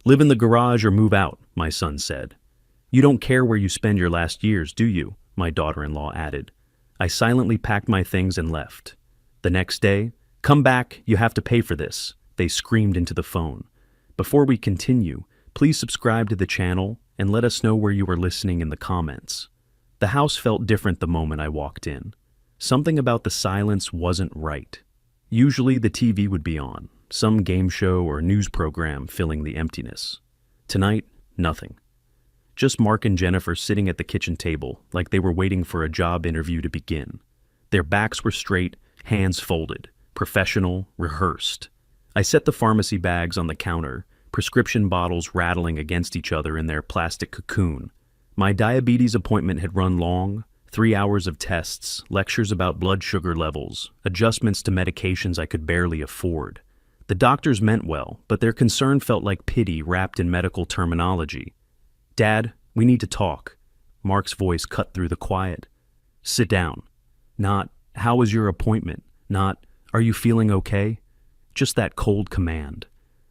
Live in the garage or move out, my son said. You don't care where you spend your last years, do you? My daughter-in-law added. I silently packed my things and left. The next day, come back, you have to pay for this, they screamed into the phone. Before we continue, please subscribe to the channel and let us know where you are listening in the comments. The house felt different the moment I walked in. Something about the silence wasn't right. Usually the TV would be on, some game show or news program filling the emptiness. Tonight, nothing. Just Mark and Jennifer sitting at the kitchen table like they were waiting for a job interview to begin. Their backs were straight, hands folded, professional, rehearsed. I set the pharmacy bags on the counter, prescription bottles rattling against each other in their plastic cocoon. My diabetes appointment had run long, 3 hours of tests, lectures about blood sugar levels, adjustments to medications I could barely afford. The doctors meant well, but their concern felt like pity wrapped in medical terminology. Dad, we need to talk. Mark's voice cut through the quiet. Sit down. Not, how was your appointment? Not, are you feeling okay? Just that cold command.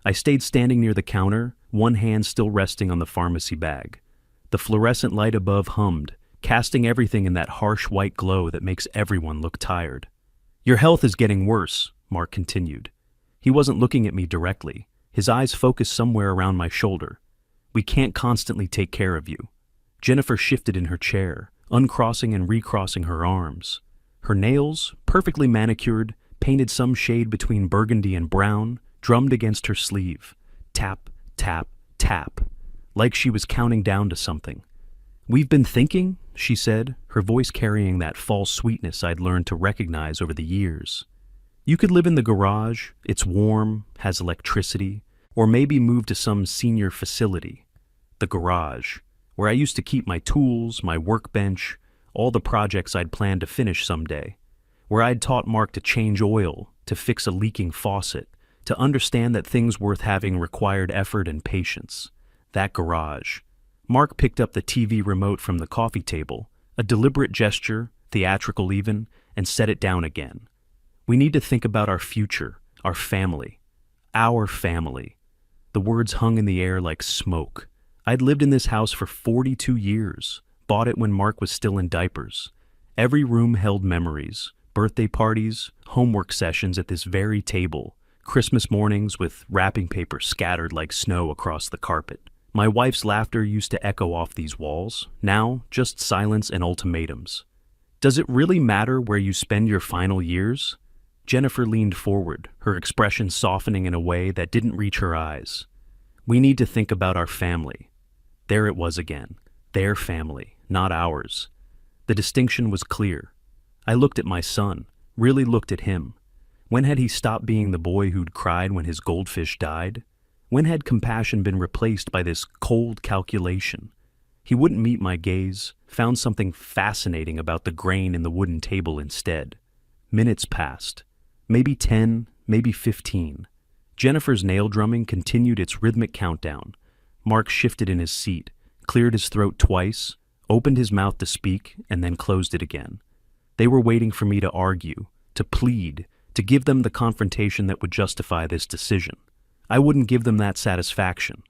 I stayed standing near the counter, one hand still resting on the pharmacy bag. The fluorescent light above hummed, casting everything in that harsh white glow that makes everyone look tired. Your health is getting worse, Mark continued. He wasn't looking at me directly. His eyes focused somewhere around my shoulder. We can't constantly take care of you. Jennifer shifted in her chair, uncrossing and recrossing her arms. Her nails, perfectly manicured, painted some shade between burgundy and brown, drummed against her sleeve. Tap, tap, tap. Like she was counting down to something. We've been thinking, she said, her voice carrying that false sweetness I'd learned to recognize over the years. You could live in the garage, it's warm, has electricity, or maybe move to some senior facility. The garage, where I used to keep my tools, my workbench, all the projects I'd planned to finish someday. Where I'd taught Mark to change oil, to fix a leaking faucet, to understand that things worth having required effort and patience. That garage. Mark picked up the TV remote from the coffee table, a deliberate gesture, theatrical even, and set it down again. We need to think about our future, our family. Our family. The words hung in the air like smoke. I'd lived in this house for 42 years, bought it when Mark was still in diapers. Every room held memories, birthday parties, homework sessions at this very table, Christmas mornings with wrapping paper scattered like snow across the carpet. My wife's laughter used to echo off these walls, now just silence and ultimatums. Does it really matter where you spend your final years? Jennifer leaned forward, her expression softening in a way that didn't reach her eyes. We need to think about our family. There it was again. Their family, not ours. The distinction was clear. I looked at my son, really looked at him. When had he stopped being the boy who'd cried when his goldfish died? When had compassion been replaced by this cold calculation? He wouldn't meet my gaze, found something fascinating about the grain in the wooden table instead. Minutes passed. Maybe 10, maybe 15. Jennifer's nail drumming continued its rhythmic countdown. Mark shifted in his seat, cleared his throat twice, opened his mouth to speak, and then closed it again. They were waiting for me to argue, to plead, to give them the confrontation that would justify this decision. I wouldn't give them that satisfaction.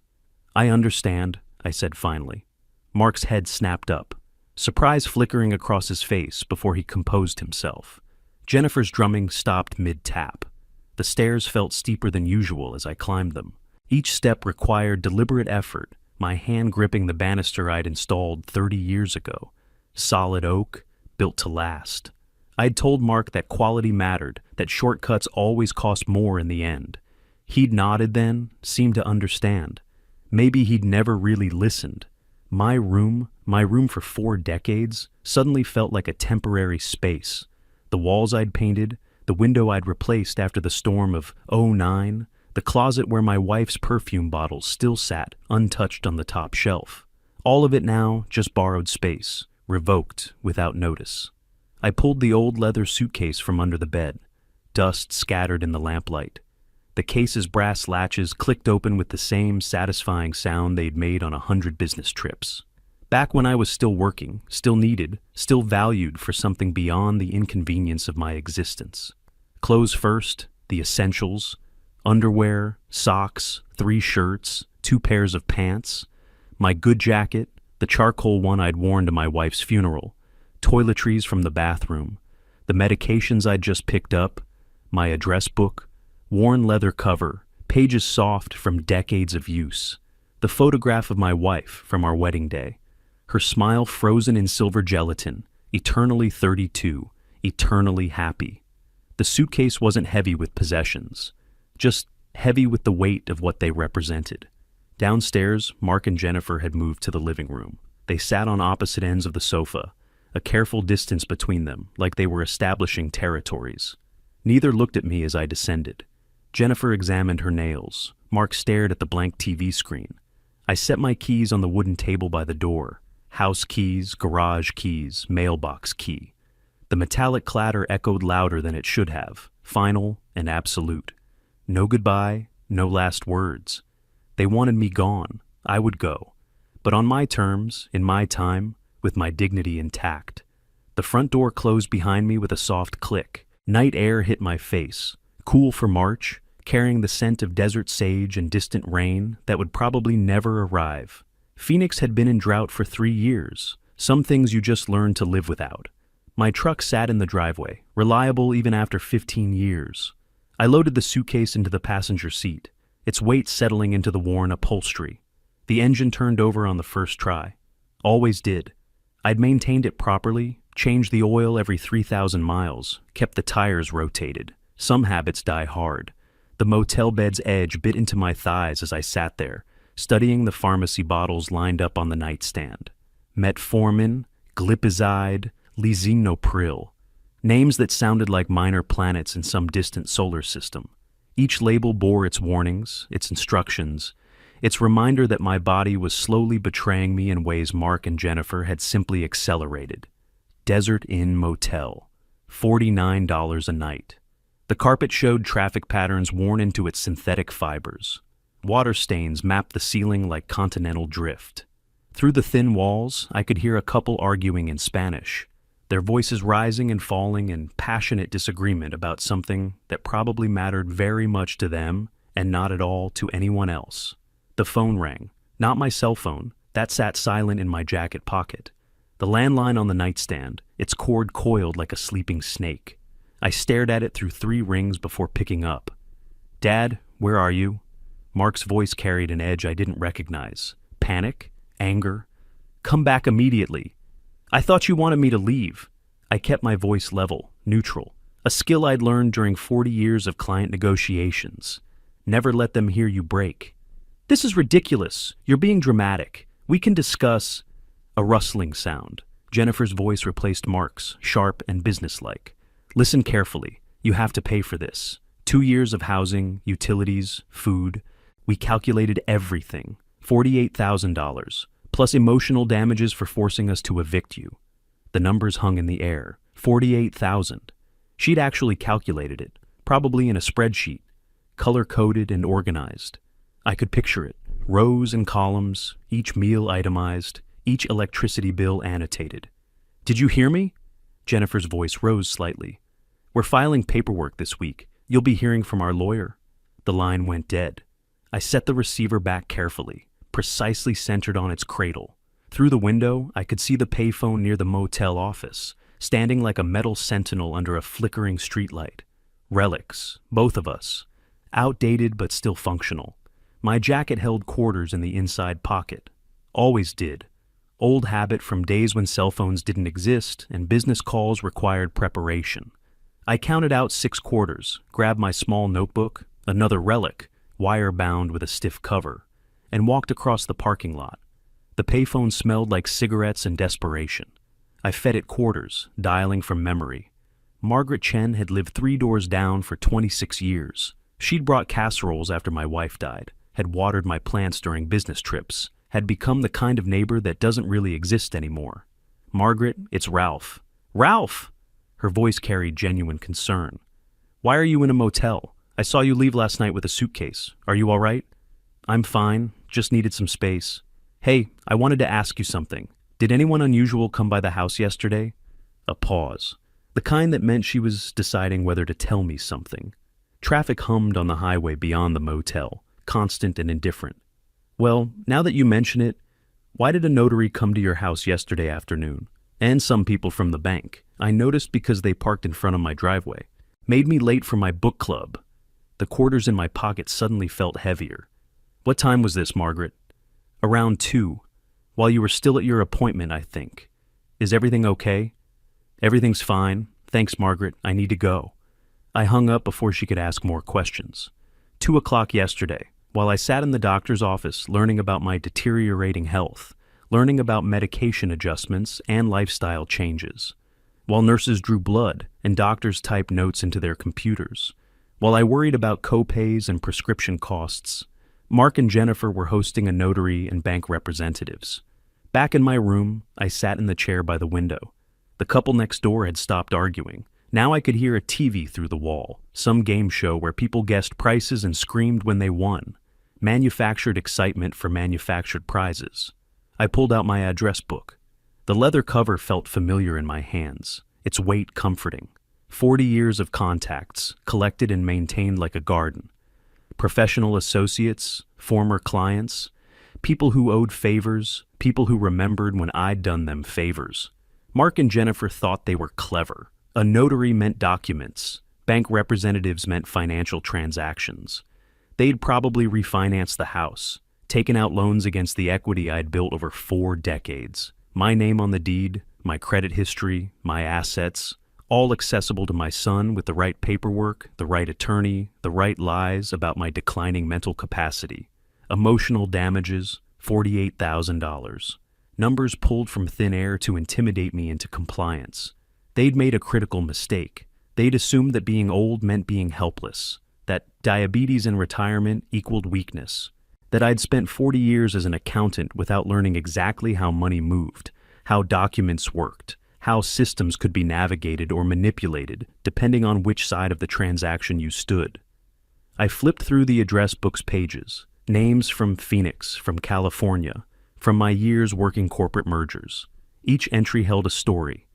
I understand, I said finally. Mark's head snapped up, surprise flickering across his face before he composed himself. Jennifer's drumming stopped mid-tap. The stairs felt steeper than usual as I climbed them. Each step required deliberate effort, my hand gripping the banister I'd installed 30 years ago. Solid oak, built to last. I'd told Mark that quality mattered, that shortcuts always cost more in the end. He'd nodded then, seemed to understand. Maybe he'd never really listened. My room for 4 decades, suddenly felt like a temporary space. The walls I'd painted, the window I'd replaced after the storm of '09, the closet where my wife's perfume bottles still sat, untouched on the top shelf. All of it now just borrowed space, revoked without notice. I pulled the old leather suitcase from under the bed, dust scattered in the lamplight. The case's brass latches clicked open with the same satisfying sound they'd made on 100 business trips. Back when I was still working, still needed, still valued for something beyond the inconvenience of my existence. Clothes first, the essentials, underwear, socks, 3 shirts, 2 pairs of pants, my good jacket, the charcoal one I'd worn to my wife's funeral, toiletries from the bathroom, the medications I'd just picked up, my address book, worn leather cover, pages soft from decades of use, the photograph of my wife from our wedding day, her smile frozen in silver gelatin, eternally 32, eternally happy. The suitcase wasn't heavy with possessions, just heavy with the weight of what they represented. Downstairs, Mark and Jennifer had moved to the living room. They sat on opposite ends of the sofa, a careful distance between them, like they were establishing territories. Neither looked at me as I descended. Jennifer examined her nails. Mark stared at the blank TV screen. I set my keys on the wooden table by the door. House keys, garage keys, mailbox key. The metallic clatter echoed louder than it should have, final and absolute. No goodbye, no last words. They wanted me gone. I would go. But on my terms, in my time, with my dignity intact. The front door closed behind me with a soft click. Night air hit my face, cool for March, carrying the scent of desert sage and distant rain that would probably never arrive. Phoenix had been in drought for 3 years, some things you just learn to live without. My truck sat in the driveway, reliable even after 15 years. I loaded the suitcase into the passenger seat, its weight settling into the worn upholstery. The engine turned over on the first try. Always did. I'd maintained it properly, changed the oil every 3,000 miles, kept the tires rotated. Some habits die hard. The motel bed's edge bit into my thighs as I sat there, studying the pharmacy bottles lined up on the nightstand. Metformin, glipizide, lisinopril. Names that sounded like minor planets in some distant solar system. Each label bore its warnings, its instructions, its reminder that my body was slowly betraying me in ways Mark and Jennifer had simply accelerated. Desert Inn Motel, $49 a night. The carpet showed traffic patterns worn into its synthetic fibers. Water stains mapped the ceiling like continental drift. Through the thin walls, I could hear a couple arguing in Spanish, their voices rising and falling in passionate disagreement about something that probably mattered very much to them and not at all to anyone else. The phone rang. Not my cell phone. That sat silent in my jacket pocket. The landline on the nightstand, its cord coiled like a sleeping snake. I stared at it through 3 rings before picking up. "Dad, where are you?" Mark's voice carried an edge I didn't recognize. Panic? Anger? "Come back immediately." "I thought you wanted me to leave." I kept my voice level, neutral, a skill I'd learned during 40 years of client negotiations. Never let them hear you break. "This is ridiculous. You're being dramatic. We can discuss." A rustling sound. Jennifer's voice replaced Mark's, sharp and businesslike. "Listen carefully. You have to pay for this. 2 years of housing, utilities, food. We calculated everything. $48,000, plus emotional damages for forcing us to evict you." The numbers hung in the air. 48,000. She'd actually calculated it, probably in a spreadsheet, color-coded and organized. I could picture it, rows and columns, each meal itemized, each electricity bill annotated. "Did you hear me?" Jennifer's voice rose slightly. "We're filing paperwork this week. You'll be hearing from our lawyer." The line went dead. I set the receiver back carefully, precisely centered on its cradle. Through the window, I could see the payphone near the motel office, standing like a metal sentinel under a flickering streetlight. Relics, both of us. Outdated but still functional. My jacket held quarters in the inside pocket. Always did. Old habit from days when cell phones didn't exist and business calls required preparation. I counted out 6 quarters, grabbed my small notebook, another relic, wire-bound with a stiff cover, and walked across the parking lot. The payphone smelled like cigarettes and desperation. I fed it quarters, dialing from memory. Margaret Chen had lived 3 doors down for 26 years. She'd brought casseroles after my wife died, had watered my plants during business trips, had become the kind of neighbor that doesn't really exist anymore. "Margaret, it's Ralph." "Ralph!" Her voice carried genuine concern. "Why are you in a motel? I saw you leave last night with a suitcase. Are you all right?" "I'm fine, just needed some space." "Hey, I wanted to ask you something. Did anyone unusual come by the house yesterday?" A pause. The kind that meant she was deciding whether to tell me something. Traffic hummed on the highway beyond the motel, constant and indifferent. Well, now that you mention it, why did a notary come to your house yesterday afternoon? And some people from the bank. I noticed because they parked in front of my driveway. Made me late for my book club. The quarters in my pocket suddenly felt heavier. What time was this, Margaret? Around 2. While you were still at your appointment, I think. Is everything okay? Everything's fine. Thanks, Margaret. I need to go. I hung up before she could ask more questions. 2 o'clock yesterday, while I sat in the doctor's office learning about my deteriorating health, learning about medication adjustments and lifestyle changes, while nurses drew blood and doctors typed notes into their computers, while I worried about co-pays and prescription costs, Mark and Jennifer were hosting a notary and bank representatives. Back in my room, I sat in the chair by the window. The couple next door had stopped arguing. Now I could hear a TV through the wall, some game show where people guessed prices and screamed when they won. Manufactured excitement for manufactured prizes. I pulled out my address book. The leather cover felt familiar in my hands, its weight comforting. 40 years of contacts, collected and maintained like a garden. Professional associates, former clients, people who owed favors, people who remembered when I'd done them favors. Mark and Jennifer thought they were clever. A notary meant documents. Bank representatives meant financial transactions. They'd probably refinanced the house, taken out loans against the equity I'd built over 4 decades. My name on the deed, my credit history, my assets, all accessible to my son with the right paperwork, the right attorney, the right lies about my declining mental capacity. Emotional damages, $48,000. Numbers pulled from thin air to intimidate me into compliance. They'd made a critical mistake. They'd assumed that being old meant being helpless, that diabetes in retirement equaled weakness, that I'd spent 40 years as an accountant without learning exactly how money moved, how documents worked, how systems could be navigated or manipulated depending on which side of the transaction you stood. I flipped through the address book's pages, names from Phoenix, from California, from my years working corporate mergers. Each entry held a story.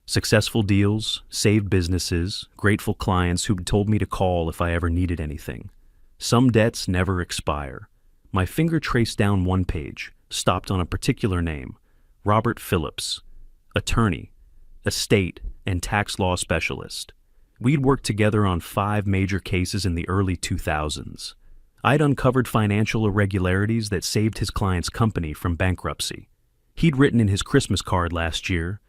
Successful deals, saved businesses, grateful clients who'd told me to call if I ever needed anything. Some debts never expire. My finger traced down one page, stopped on a particular name, Robert Phillips, attorney, estate, and tax law specialist. We'd worked together on 5 major cases in the early 2000s. I'd uncovered financial irregularities that saved his client's company from bankruptcy. He'd written in his Christmas card last year,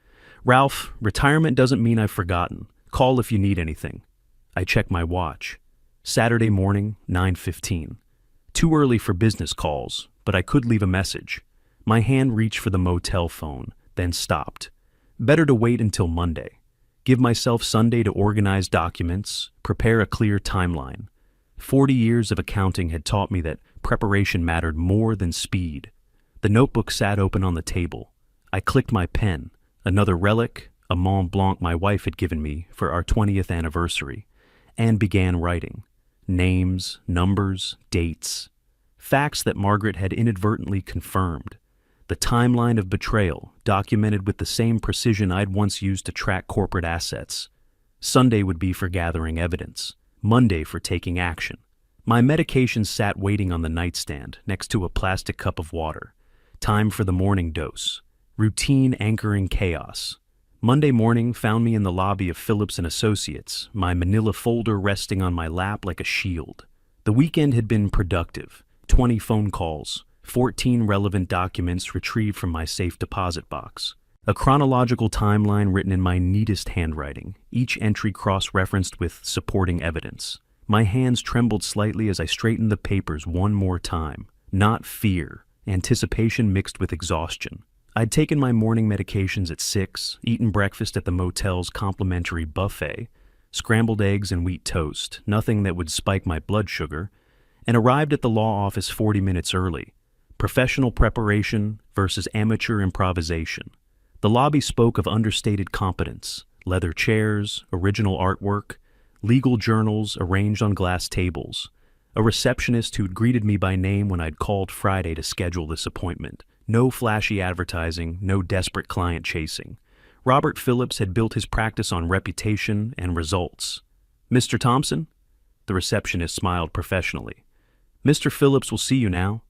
"Ralph, retirement doesn't mean I've forgotten. Call if you need anything." I checked my watch. Saturday morning, 9:15. Too early for business calls, but I could leave a message. My hand reached for the motel phone, then stopped. Better to wait until Monday. Give myself Sunday to organize documents, prepare a clear timeline. 40 years of accounting had taught me that preparation mattered more than speed. The notebook sat open on the table. I clicked my pen. Another relic, a Mont Blanc my wife had given me for our 20th anniversary, and began writing. Names, numbers, dates. Facts that Margaret had inadvertently confirmed. The timeline of betrayal, documented with the same precision I'd once used to track corporate assets. Sunday would be for gathering evidence. Monday for taking action. My medication sat waiting on the nightstand next to a plastic cup of water. Time for the morning dose. Routine anchoring chaos. Monday morning found me in the lobby of Phillips and Associates, my manila folder resting on my lap like a shield. The weekend had been productive. 20 phone calls, 14 relevant documents retrieved from my safe deposit box. A chronological timeline written in my neatest handwriting, each entry cross-referenced with supporting evidence. My hands trembled slightly as I straightened the papers one more time. Not fear, anticipation mixed with exhaustion. I'd taken my morning medications at 6, eaten breakfast at the motel's complimentary buffet, scrambled eggs and wheat toast, nothing that would spike my blood sugar, and arrived at the law office 40 minutes early. Professional preparation versus amateur improvisation. The lobby spoke of understated competence, leather chairs, original artwork, legal journals arranged on glass tables, a receptionist who'd greeted me by name when I'd called Friday to schedule this appointment. No flashy advertising, no desperate client chasing. Robert Phillips had built his practice on reputation and results. "Mr. Thompson?" The receptionist smiled professionally. "Mr. Phillips will see you now."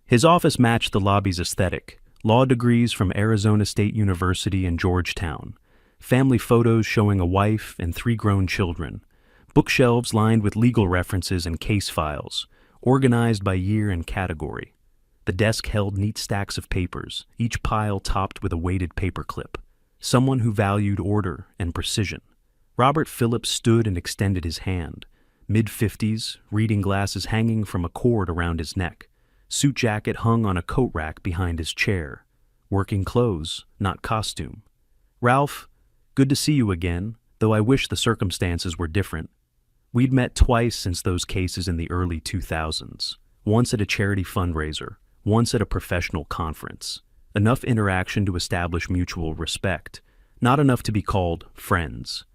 His office matched the lobby's aesthetic: law degrees from Arizona State University and Georgetown, family photos showing a wife and 3 grown children, bookshelves lined with legal references and case files, organized by year and category. The desk held neat stacks of papers, each pile topped with a weighted paperclip. Someone who valued order and precision. Robert Phillips stood and extended his hand, mid-50s, reading glasses hanging from a cord around his neck. Suit jacket hung on a coat rack behind his chair. Working clothes, not costume. "Ralph, good to see you again, though I wish the circumstances were different." We'd met twice since those cases in the early 2000s. Once at a charity fundraiser, once at a professional conference. Enough interaction to establish mutual respect, not enough to be called friends.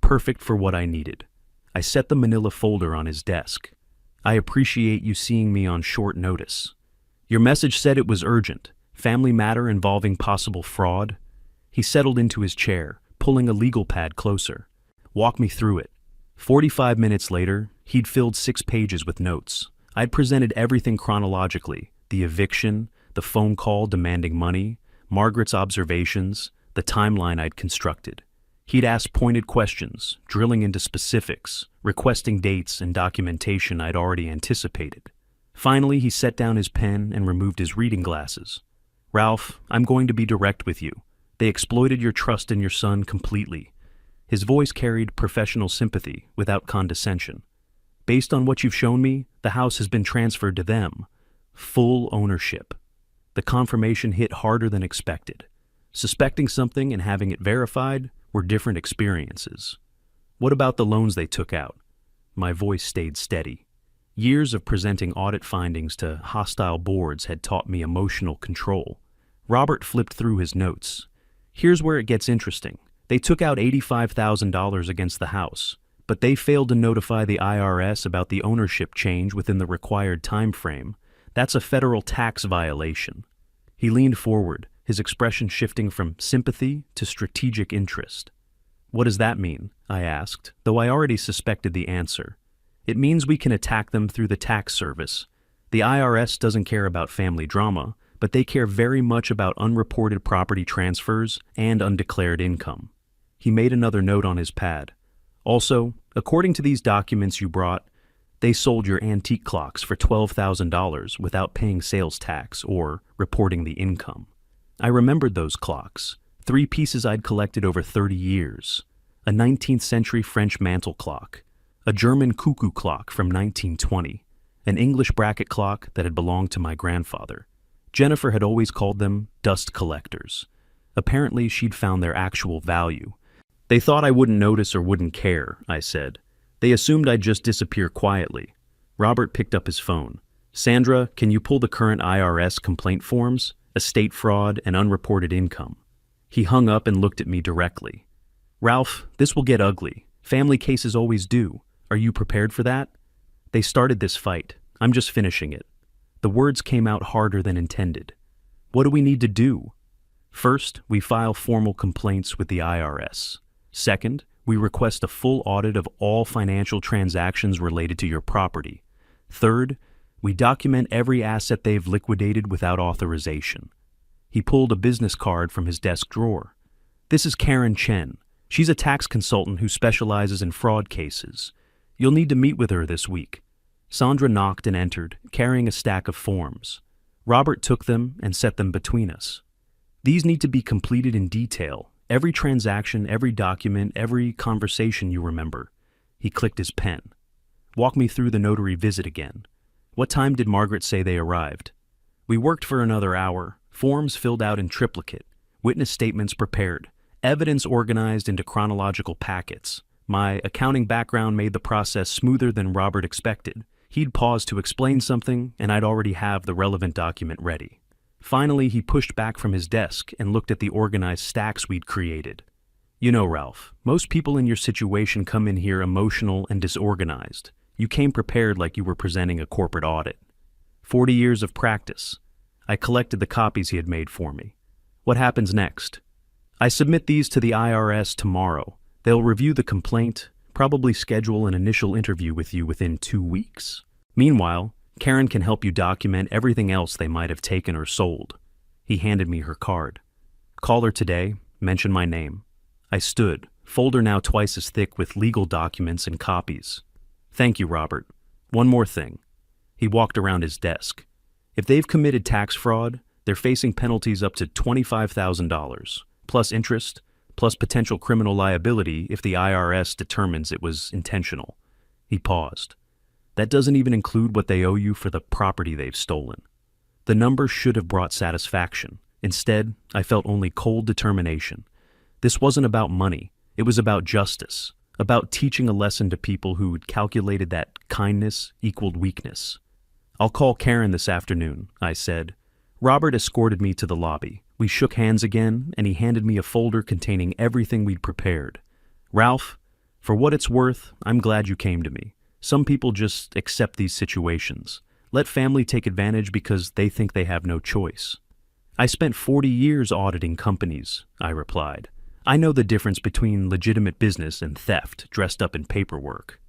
Perfect for what I needed. I set the manila folder on his desk. "I appreciate you seeing me on short notice. Your message said it was urgent. Family matter involving possible fraud." He settled into his chair, pulling a legal pad closer. "Walk me through it." 45 minutes later, he'd filled 6 pages with notes. I'd presented everything chronologically: the eviction, the phone call demanding money, Margaret's observations, the timeline I'd constructed. He'd asked pointed questions, drilling into specifics, requesting dates and documentation I'd already anticipated. Finally, he set down his pen and removed his reading glasses. "Ralph, I'm going to be direct with you. They exploited your trust in your son completely." His voice carried professional sympathy without condescension. "Based on what you've shown me, the house has been transferred to them. Full ownership." The confirmation hit harder than expected. Suspecting something and having it verified were different experiences. "What about the loans they took out?" My voice stayed steady. Years of presenting audit findings to hostile boards had taught me emotional control. Robert flipped through his notes. "Here's where it gets interesting. They took out $85,000 against the house, but they failed to notify the IRS about the ownership change within the required time frame. That's a federal tax violation." He leaned forward, his expression shifting from sympathy to strategic interest. "What does that mean?" I asked, though I already suspected the answer. "It means we can attack them through the tax service. The IRS doesn't care about family drama, but they care very much about unreported property transfers and undeclared income." He made another note on his pad. "Also, according to these documents you brought, they sold your antique clocks for $12,000 without paying sales tax or reporting the income." I remembered those clocks, 3 pieces I'd collected over 30 years. A 19th century French mantel clock, a German cuckoo clock from 1920, an English bracket clock that had belonged to my grandfather. Jennifer had always called them dust collectors. Apparently she'd found their actual value. "They thought I wouldn't notice or wouldn't care," I said. "They assumed I'd just disappear quietly." Robert picked up his phone. "Sandra, can you pull the current IRS complaint forms? Estate fraud and unreported income." He hung up and looked at me directly. "Ralph, this will get ugly. Family cases always do. Are you prepared for that?" "They started this fight. I'm just finishing it." The words came out harder than intended. "What do we need to do?" "First, we file formal complaints with the IRS. Second, we request a full audit of all financial transactions related to your property. Third, we document every asset they've liquidated without authorization." He pulled a business card from his desk drawer. "This is Karen Chen. She's a tax consultant who specializes in fraud cases. You'll need to meet with her this week." Sandra knocked and entered, carrying a stack of forms. Robert took them and set them between us. "These need to be completed in detail. Every transaction, every document, every conversation you remember." He clicked his pen. "Walk me through the notary visit again. What time did Margaret say they arrived?" "We worked for another hour, forms filled out in triplicate, witness statements prepared, evidence organized into chronological packets. My accounting background made the process smoother than Robert expected. He'd pause to explain something, and I'd already have the relevant document ready." Finally, he pushed back from his desk and looked at the organized stacks we'd created. "You know, Ralph, most people in your situation come in here emotional and disorganized. You came prepared like you were presenting a corporate audit." 40 years of practice. I collected the copies he had made for me. "What happens next?" "I submit these to the IRS tomorrow. They'll review the complaint, probably schedule an initial interview with you within 2 weeks. Meanwhile, Karen can help you document everything else they might have taken or sold. He handed me her card. Call her today, mention my name. I stood, folder now twice as thick with legal documents and copies. Thank you, Robert. One more thing. He walked around his desk. If they've committed tax fraud, they're facing penalties up to $25,000, plus interest, plus potential criminal liability if the IRS determines it was intentional. He paused. That doesn't even include what they owe you for the property they've stolen. The number should have brought satisfaction. Instead, I felt only cold determination. This wasn't about money. It was about justice, about teaching a lesson to people who had calculated that kindness equaled weakness. I'll call Karen this afternoon, I said. Robert escorted me to the lobby. We shook hands again, and he handed me a folder containing everything we'd prepared. Ralph, for what it's worth, I'm glad you came to me. Some people just accept these situations. Let family take advantage because they think they have no choice. I spent 40 years auditing companies, I replied. I know the difference between legitimate business and theft dressed up in paperwork.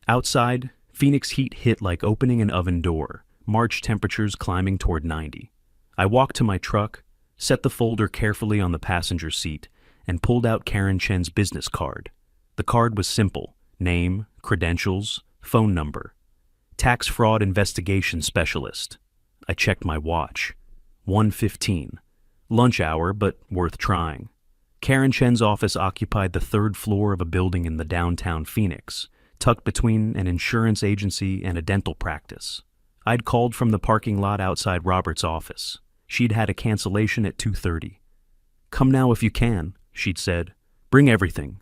Outside, Phoenix heat hit like opening an oven door, March temperatures climbing toward 90. I walked to my truck, set the folder carefully on the passenger seat, and pulled out Karen Chen's business card. The card was simple: name, credentials, phone number. Tax fraud investigation specialist. I checked my watch. 1:15. Lunch hour, but worth trying. Karen Chen's office occupied the third floor of a building in the downtown Phoenix, tucked between an insurance agency and a dental practice. I'd called from the parking lot outside Robert's office. She'd had a cancellation at 2:30. Come now if you can, she'd said. Bring everything.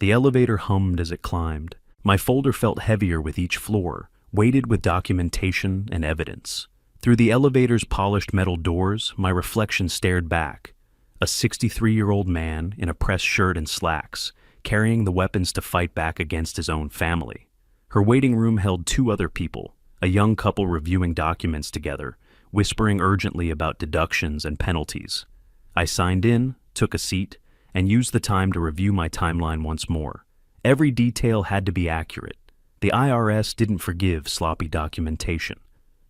The elevator hummed as it climbed. My folder felt heavier with each floor, weighted with documentation and evidence. Through the elevator's polished metal doors, my reflection stared back. A 63-year-old man in a pressed shirt and slacks, carrying the weapons to fight back against his own family. Her waiting room held two other people, a young couple reviewing documents together, whispering urgently about deductions and penalties. I signed in, took a seat, and used the time to review my timeline once more. Every detail had to be accurate. The IRS didn't forgive sloppy documentation.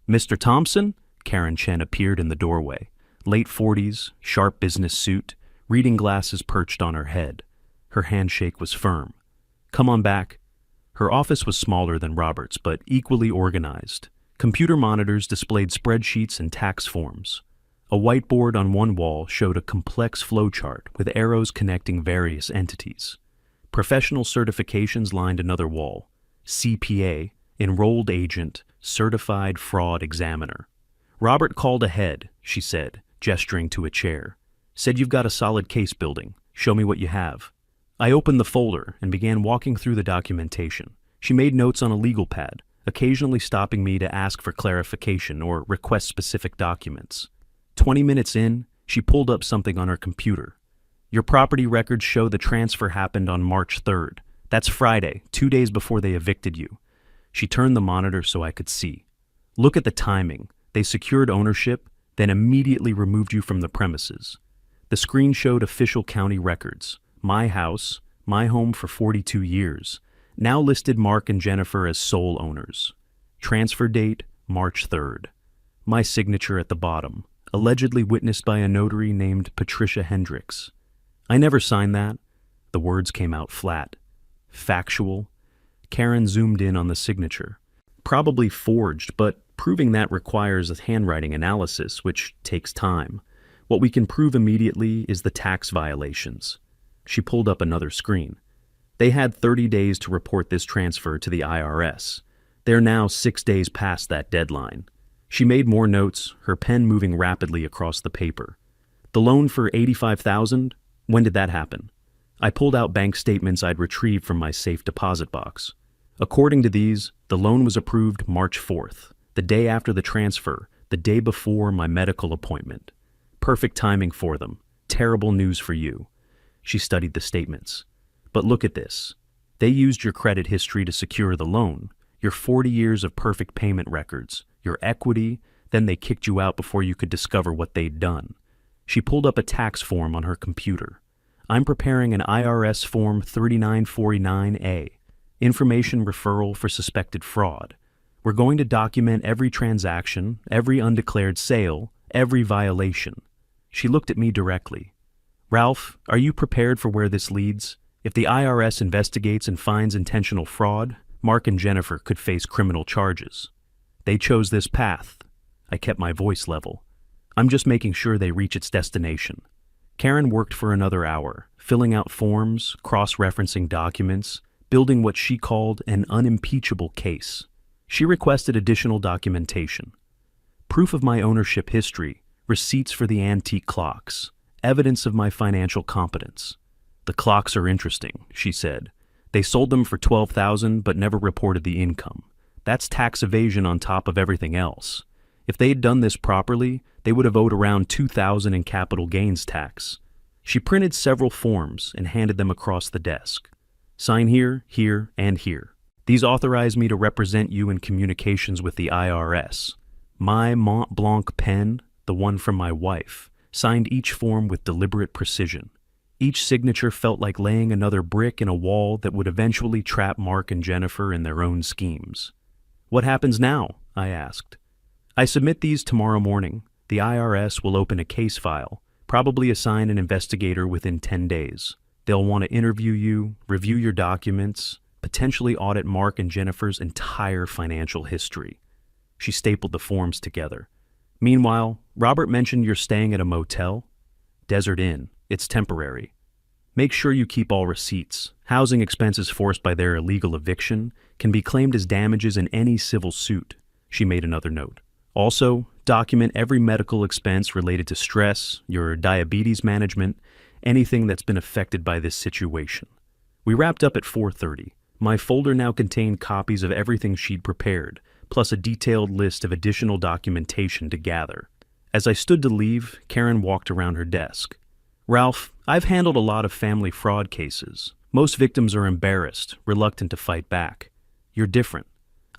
Mr. Thompson? Karen Chen appeared in the doorway. Late 40s, sharp business suit, reading glasses perched on her head. Her handshake was firm. Come on back. Her office was smaller than Robert's, but equally organized. Computer monitors displayed spreadsheets and tax forms. A whiteboard on one wall showed a complex flowchart with arrows connecting various entities. Professional certifications lined another wall. CPA, Enrolled Agent, Certified Fraud Examiner. Robert called ahead, she said, gesturing to a chair. Said you've got a solid case building. Show me what you have. I opened the folder and began walking through the documentation. She made notes on a legal pad, occasionally stopping me to ask for clarification or request specific documents. 20 minutes in, she pulled up something on her computer. Your property records show the transfer happened on March 3rd. That's Friday, 2 days before they evicted you. She turned the monitor so I could see. Look at the timing. They secured ownership, then immediately removed you from the premises. The screen showed official county records. My house, my home for 42 years, now listed Mark and Jennifer as sole owners. Transfer date, March 3rd. My signature at the bottom, allegedly witnessed by a notary named Patricia Hendricks. I never signed that. The words came out flat. Factual. Karen zoomed in on the signature. Probably forged, but proving that requires a handwriting analysis, which takes time. What we can prove immediately is the tax violations. She pulled up another screen. They had 30 days to report this transfer to the IRS. They're now 6 days past that deadline. She made more notes, her pen moving rapidly across the paper. The loan for $85,000? When did that happen? I pulled out bank statements I'd retrieved from my safe deposit box. According to these, the loan was approved March 4th, the day after the transfer, the day before my medical appointment. Perfect timing for them. Terrible news for you. She studied the statements. But look at this. They used your credit history to secure the loan, your 40 years of perfect payment records, your equity, then they kicked you out before you could discover what they'd done. She pulled up a tax form on her computer. I'm preparing an IRS Form 3949A, Information Referral for Suspected Fraud. We're going to document every transaction, every undeclared sale, every violation. She looked at me directly. Ralph, are you prepared for where this leads? If the IRS investigates and finds intentional fraud, Mark and Jennifer could face criminal charges. They chose this path. I kept my voice level. I'm just making sure they reach its destination. Karen worked for another hour, filling out forms, cross-referencing documents, building what she called an unimpeachable case. She requested additional documentation. Proof of my ownership history, receipts for the antique clocks, evidence of my financial competence. The clocks are interesting, she said. They sold them for $12,000 but never reported the income. That's tax evasion on top of everything else. If they had done this properly, they would have owed around $2,000 in capital gains tax. She printed several forms and handed them across the desk. Sign here, here, and here. These authorize me to represent you in communications with the IRS. My Mont Blanc pen, the one from my wife, signed each form with deliberate precision. Each signature felt like laying another brick in a wall that would eventually trap Mark and Jennifer in their own schemes. What happens now? I asked. I submit these tomorrow morning. The IRS will open a case file, probably assign an investigator within 10 days. They'll want to interview you, review your documents, potentially audit Mark and Jennifer's entire financial history. She stapled the forms together. Meanwhile, Robert mentioned you're staying at a motel? Desert Inn. It's temporary. Make sure you keep all receipts. Housing expenses forced by their illegal eviction can be claimed as damages in any civil suit. She made another note. Also, document every medical expense related to stress, your diabetes management, anything that's been affected by this situation. We wrapped up at 4:30. My folder now contained copies of everything she'd prepared, plus a detailed list of additional documentation to gather. As I stood to leave, Karen walked around her desk. Ralph, I've handled a lot of family fraud cases. Most victims are embarrassed, reluctant to fight back. You're different.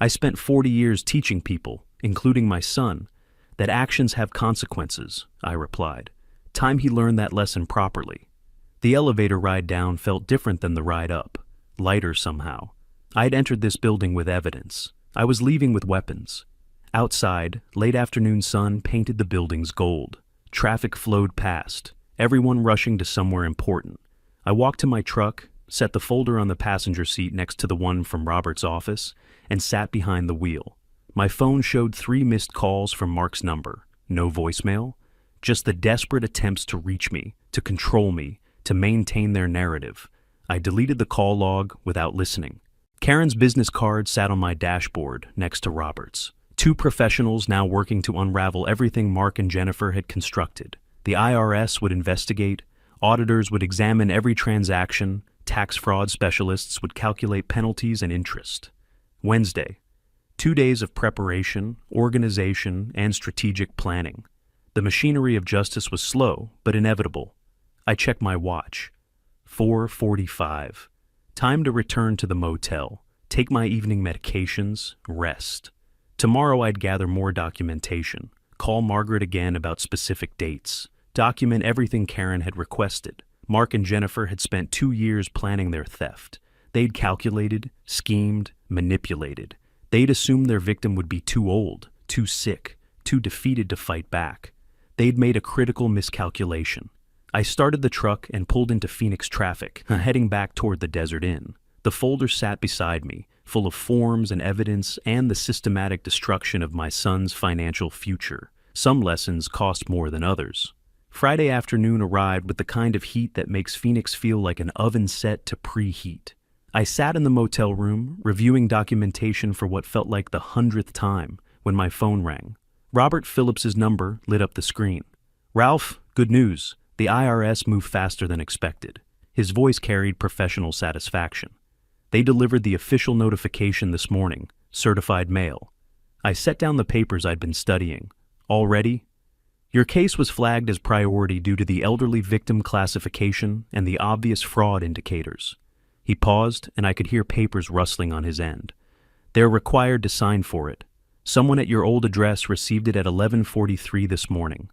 I spent 40 years teaching people, including my son, that actions have consequences, I replied. Time he learned that lesson properly. The elevator ride down felt different than the ride up, lighter somehow. I'd entered this building with evidence. I was leaving with weapons. Outside, late afternoon sun painted the buildings gold. Traffic flowed past, everyone rushing to somewhere important. I walked to my truck, set the folder on the passenger seat next to the one from Robert's office, and sat behind the wheel. My phone showed 3 missed calls from Mark's number. No voicemail, just the desperate attempts to reach me, to control me, to maintain their narrative. I deleted the call log without listening. Karen's business card sat on my dashboard next to Robert's. 2 professionals now working to unravel everything Mark and Jennifer had constructed. The IRS would investigate, auditors would examine every transaction, tax fraud specialists would calculate penalties and interest. Wednesday, 2 days of preparation, organization, and strategic planning. The machinery of justice was slow, but inevitable. I checked my watch. 4:45. Time to return to the motel, take my evening medications, rest. Tomorrow I'd gather more documentation, call Margaret again about specific dates, document everything Karen had requested. Mark and Jennifer had spent 2 years planning their theft. They'd calculated, schemed, manipulated. They'd assumed their victim would be too old, too sick, too defeated to fight back. They'd made a critical miscalculation. I started the truck and pulled into Phoenix traffic, heading back toward the Desert Inn. The folder sat beside me, full of forms and evidence and the systematic destruction of my son's financial future. Some lessons cost more than others. Friday afternoon arrived with the kind of heat that makes Phoenix feel like an oven set to preheat. I sat in the motel room, reviewing documentation for what felt like the 100th time, when my phone rang. Robert Phillips's number lit up the screen. Ralph, good news. The IRS moved faster than expected. His voice carried professional satisfaction. They delivered the official notification this morning, certified mail. I set down the papers I'd been studying. All ready? Your case was flagged as priority due to the elderly victim classification and the obvious fraud indicators. He paused, and I could hear papers rustling on his end. They're required to sign for it. Someone at your old address received it at 11:43 this morning.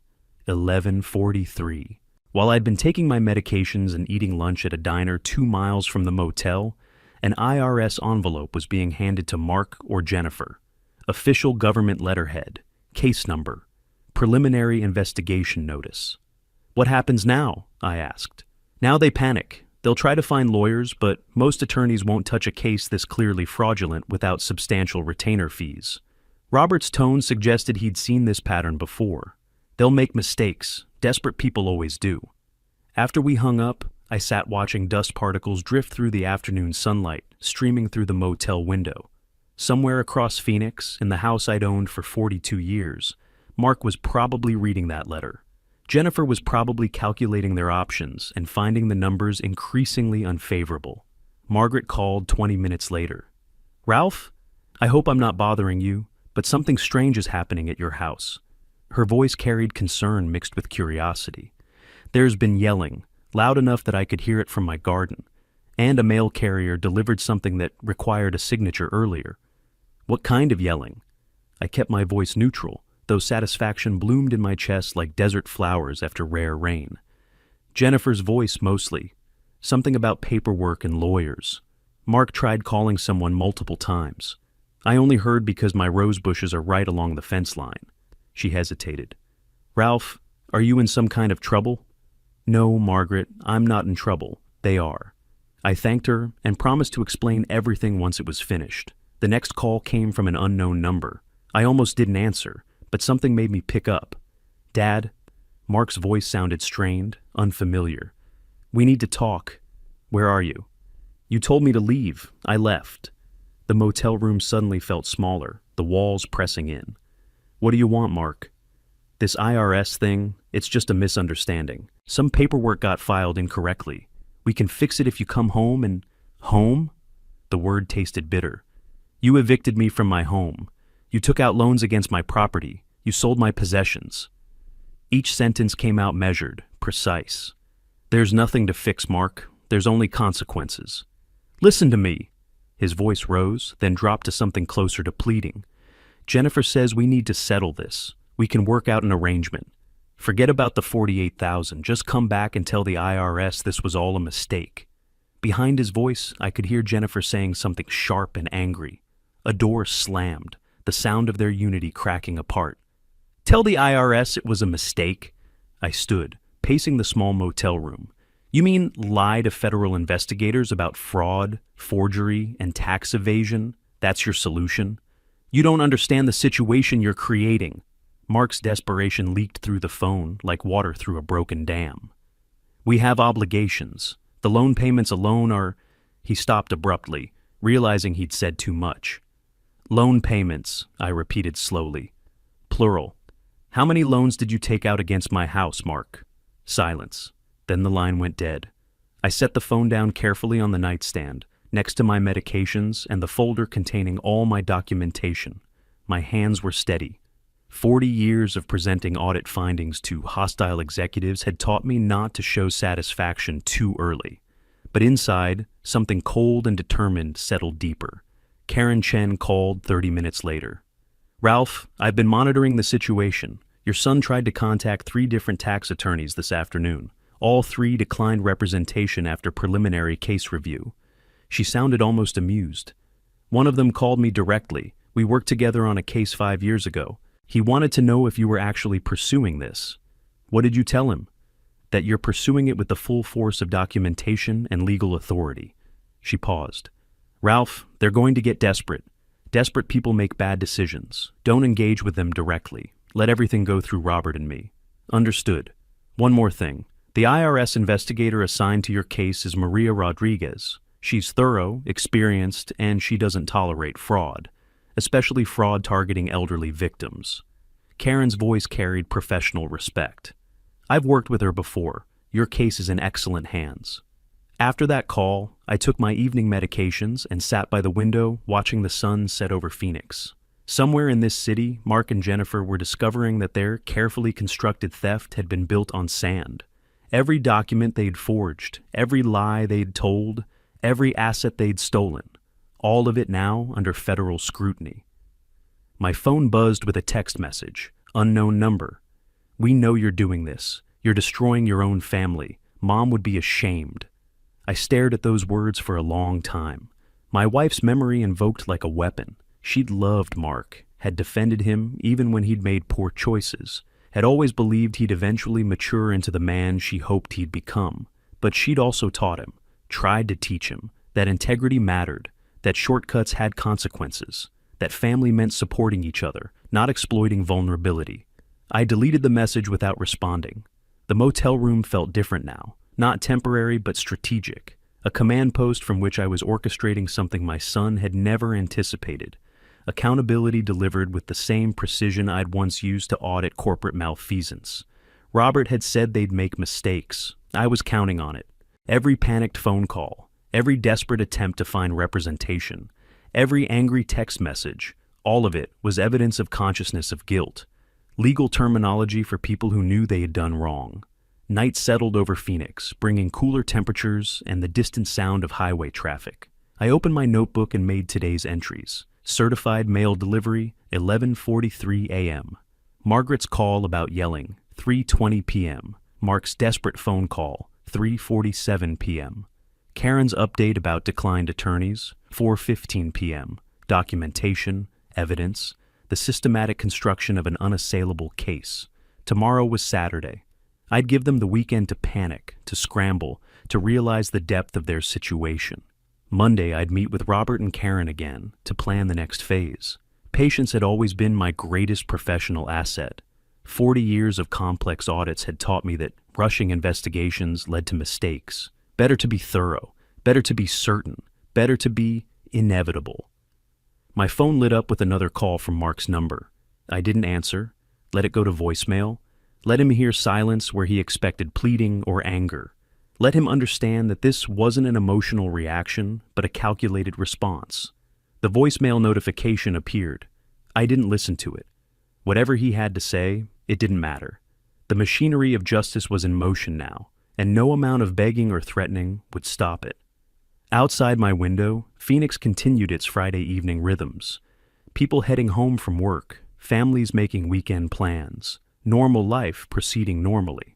11:43. While I'd been taking my medications and eating lunch at a diner 2 miles from the motel, an IRS envelope was being handed to Mark or Jennifer. Official government letterhead. Case number. Preliminary investigation notice. What happens now? I asked. Now they panic. They'll try to find lawyers, but most attorneys won't touch a case this clearly fraudulent without substantial retainer fees. Robert's tone suggested he'd seen this pattern before. They'll make mistakes. Desperate people always do. After we hung up, I sat watching dust particles drift through the afternoon sunlight, streaming through the motel window. Somewhere across Phoenix, in the house I'd owned for 42 years, Mark was probably reading that letter. Jennifer was probably calculating their options and finding the numbers increasingly unfavorable. Margaret called 20 minutes later. "Ralph, I hope I'm not bothering you, but something strange is happening at your house." Her voice carried concern mixed with curiosity. "There's been yelling, loud enough that I could hear it from my garden, and a mail carrier delivered something that required a signature earlier." "What kind of yelling?" I kept my voice neutral, though satisfaction bloomed in my chest like desert flowers after rare rain. "Jennifer's voice mostly. Something about paperwork and lawyers. Mark tried calling someone multiple times. I only heard because my rose bushes are right along the fence line." She hesitated. "Ralph, are you in some kind of trouble?" "No, Margaret, I'm not in trouble. They are." I thanked her and promised to explain everything once it was finished. The next call came from an unknown number. I almost didn't answer, but something made me pick up. "Dad?" Mark's voice sounded strained, unfamiliar. "We need to talk." "Where are you?" "You told me to leave. I left." The motel room suddenly felt smaller, the walls pressing in. "What do you want, Mark?" "This IRS thing, it's just a misunderstanding. Some paperwork got filed incorrectly. We can fix it if you come home and—" "Home?" The word tasted bitter. "You evicted me from my home. You took out loans against my property. You sold my possessions." Each sentence came out measured, precise. "There's nothing to fix, Mark. There's only consequences." "Listen to me." His voice rose, then dropped to something closer to pleading. "Jennifer says we need to settle this. We can work out an arrangement. Forget about the $48,000. Just come back and tell the IRS this was all a mistake." Behind his voice, I could hear Jennifer saying something sharp and angry. A door slammed, the sound of their unity cracking apart. "Tell the IRS it was a mistake?" I stood, pacing the small motel room. "You mean lie to federal investigators about fraud, forgery, and tax evasion? That's your solution? You don't understand the situation you're creating." Mark's desperation leaked through the phone like water through a broken dam. "We have obligations. The loan payments alone are—" He stopped abruptly, realizing he'd said too much. "Loan payments," I repeated slowly. "Plural. How many loans did you take out against my house, Mark?" Silence. Then the line went dead. I set the phone down carefully on the nightstand, next to my medications and the folder containing all my documentation. My hands were steady. 40 years of presenting audit findings to hostile executives had taught me not to show satisfaction too early. But inside, something cold and determined settled deeper. Karen Chen called 30 minutes later. "Ralph, I've been monitoring the situation. Your son tried to contact 3 different tax attorneys this afternoon. All 3 declined representation after preliminary case review." She sounded almost amused. "One of them called me directly. We worked together on a case 5 years ago. He wanted to know if you were actually pursuing this." "What did you tell him?" "That you're pursuing it with the full force of documentation and legal authority." She paused. "Ralph, they're going to get desperate. Desperate people make bad decisions. Don't engage with them directly. Let everything go through Robert and me." "Understood. One more thing. The IRS investigator assigned to your case is Maria Rodriguez. She's thorough, experienced, and she doesn't tolerate fraud, especially fraud targeting elderly victims." Karen's voice carried professional respect. "I've worked with her before. Your case is in excellent hands." After that call, I took my evening medications and sat by the window watching the sun set over Phoenix. Somewhere in this city, Mark and Jennifer were discovering that their carefully constructed theft had been built on sand. Every document they'd forged, every lie they'd told, every asset they'd stolen, all of it now under federal scrutiny. My phone buzzed with a text message. Unknown number. "We know you're doing this. You're destroying your own family. Mom would be ashamed." I stared at those words for a long time. My wife's memory invoked like a weapon. She'd loved Mark, had defended him even when he'd made poor choices, had always believed he'd eventually mature into the man she hoped he'd become. But she'd also taught him, tried to teach him, that integrity mattered, that shortcuts had consequences, that family meant supporting each other, not exploiting vulnerability. I deleted the message without responding. The motel room felt different now, not temporary but strategic, a command post from which I was orchestrating something my son had never anticipated. Accountability delivered with the same precision I'd once used to audit corporate malfeasance. Robert had said they'd make mistakes. I was counting on it. Every panicked phone call, every desperate attempt to find representation, every angry text message, all of it was evidence of consciousness of guilt. Legal terminology for people who knew they had done wrong. Night settled over Phoenix, bringing cooler temperatures and the distant sound of highway traffic. I opened my notebook and made today's entries. Certified mail delivery, 11:43 a.m. Margaret's call about yelling, 3:20 p.m. Mark's desperate phone call, 3:47 p.m. Karen's update about declined attorneys, 4:15 p.m. Documentation, evidence, the systematic construction of an unassailable case. Tomorrow was Saturday. I'd give them the weekend to panic, to scramble, to realize the depth of their situation. Monday, I'd meet with Robert and Karen again to plan the next phase. Patience had always been my greatest professional asset. 40 years of complex audits had taught me that rushing investigations led to mistakes. Better to be thorough, better to be certain, better to be inevitable. My phone lit up with another call from Mark's number. I didn't answer, let it go to voicemail, let him hear silence where he expected pleading or anger. Let him understand that this wasn't an emotional reaction, but a calculated response. The voicemail notification appeared. I didn't listen to it. Whatever he had to say, it didn't matter. The machinery of justice was in motion now, and no amount of begging or threatening would stop it. Outside my window, Phoenix continued its Friday evening rhythms. People heading home from work, families making weekend plans, normal life proceeding normally.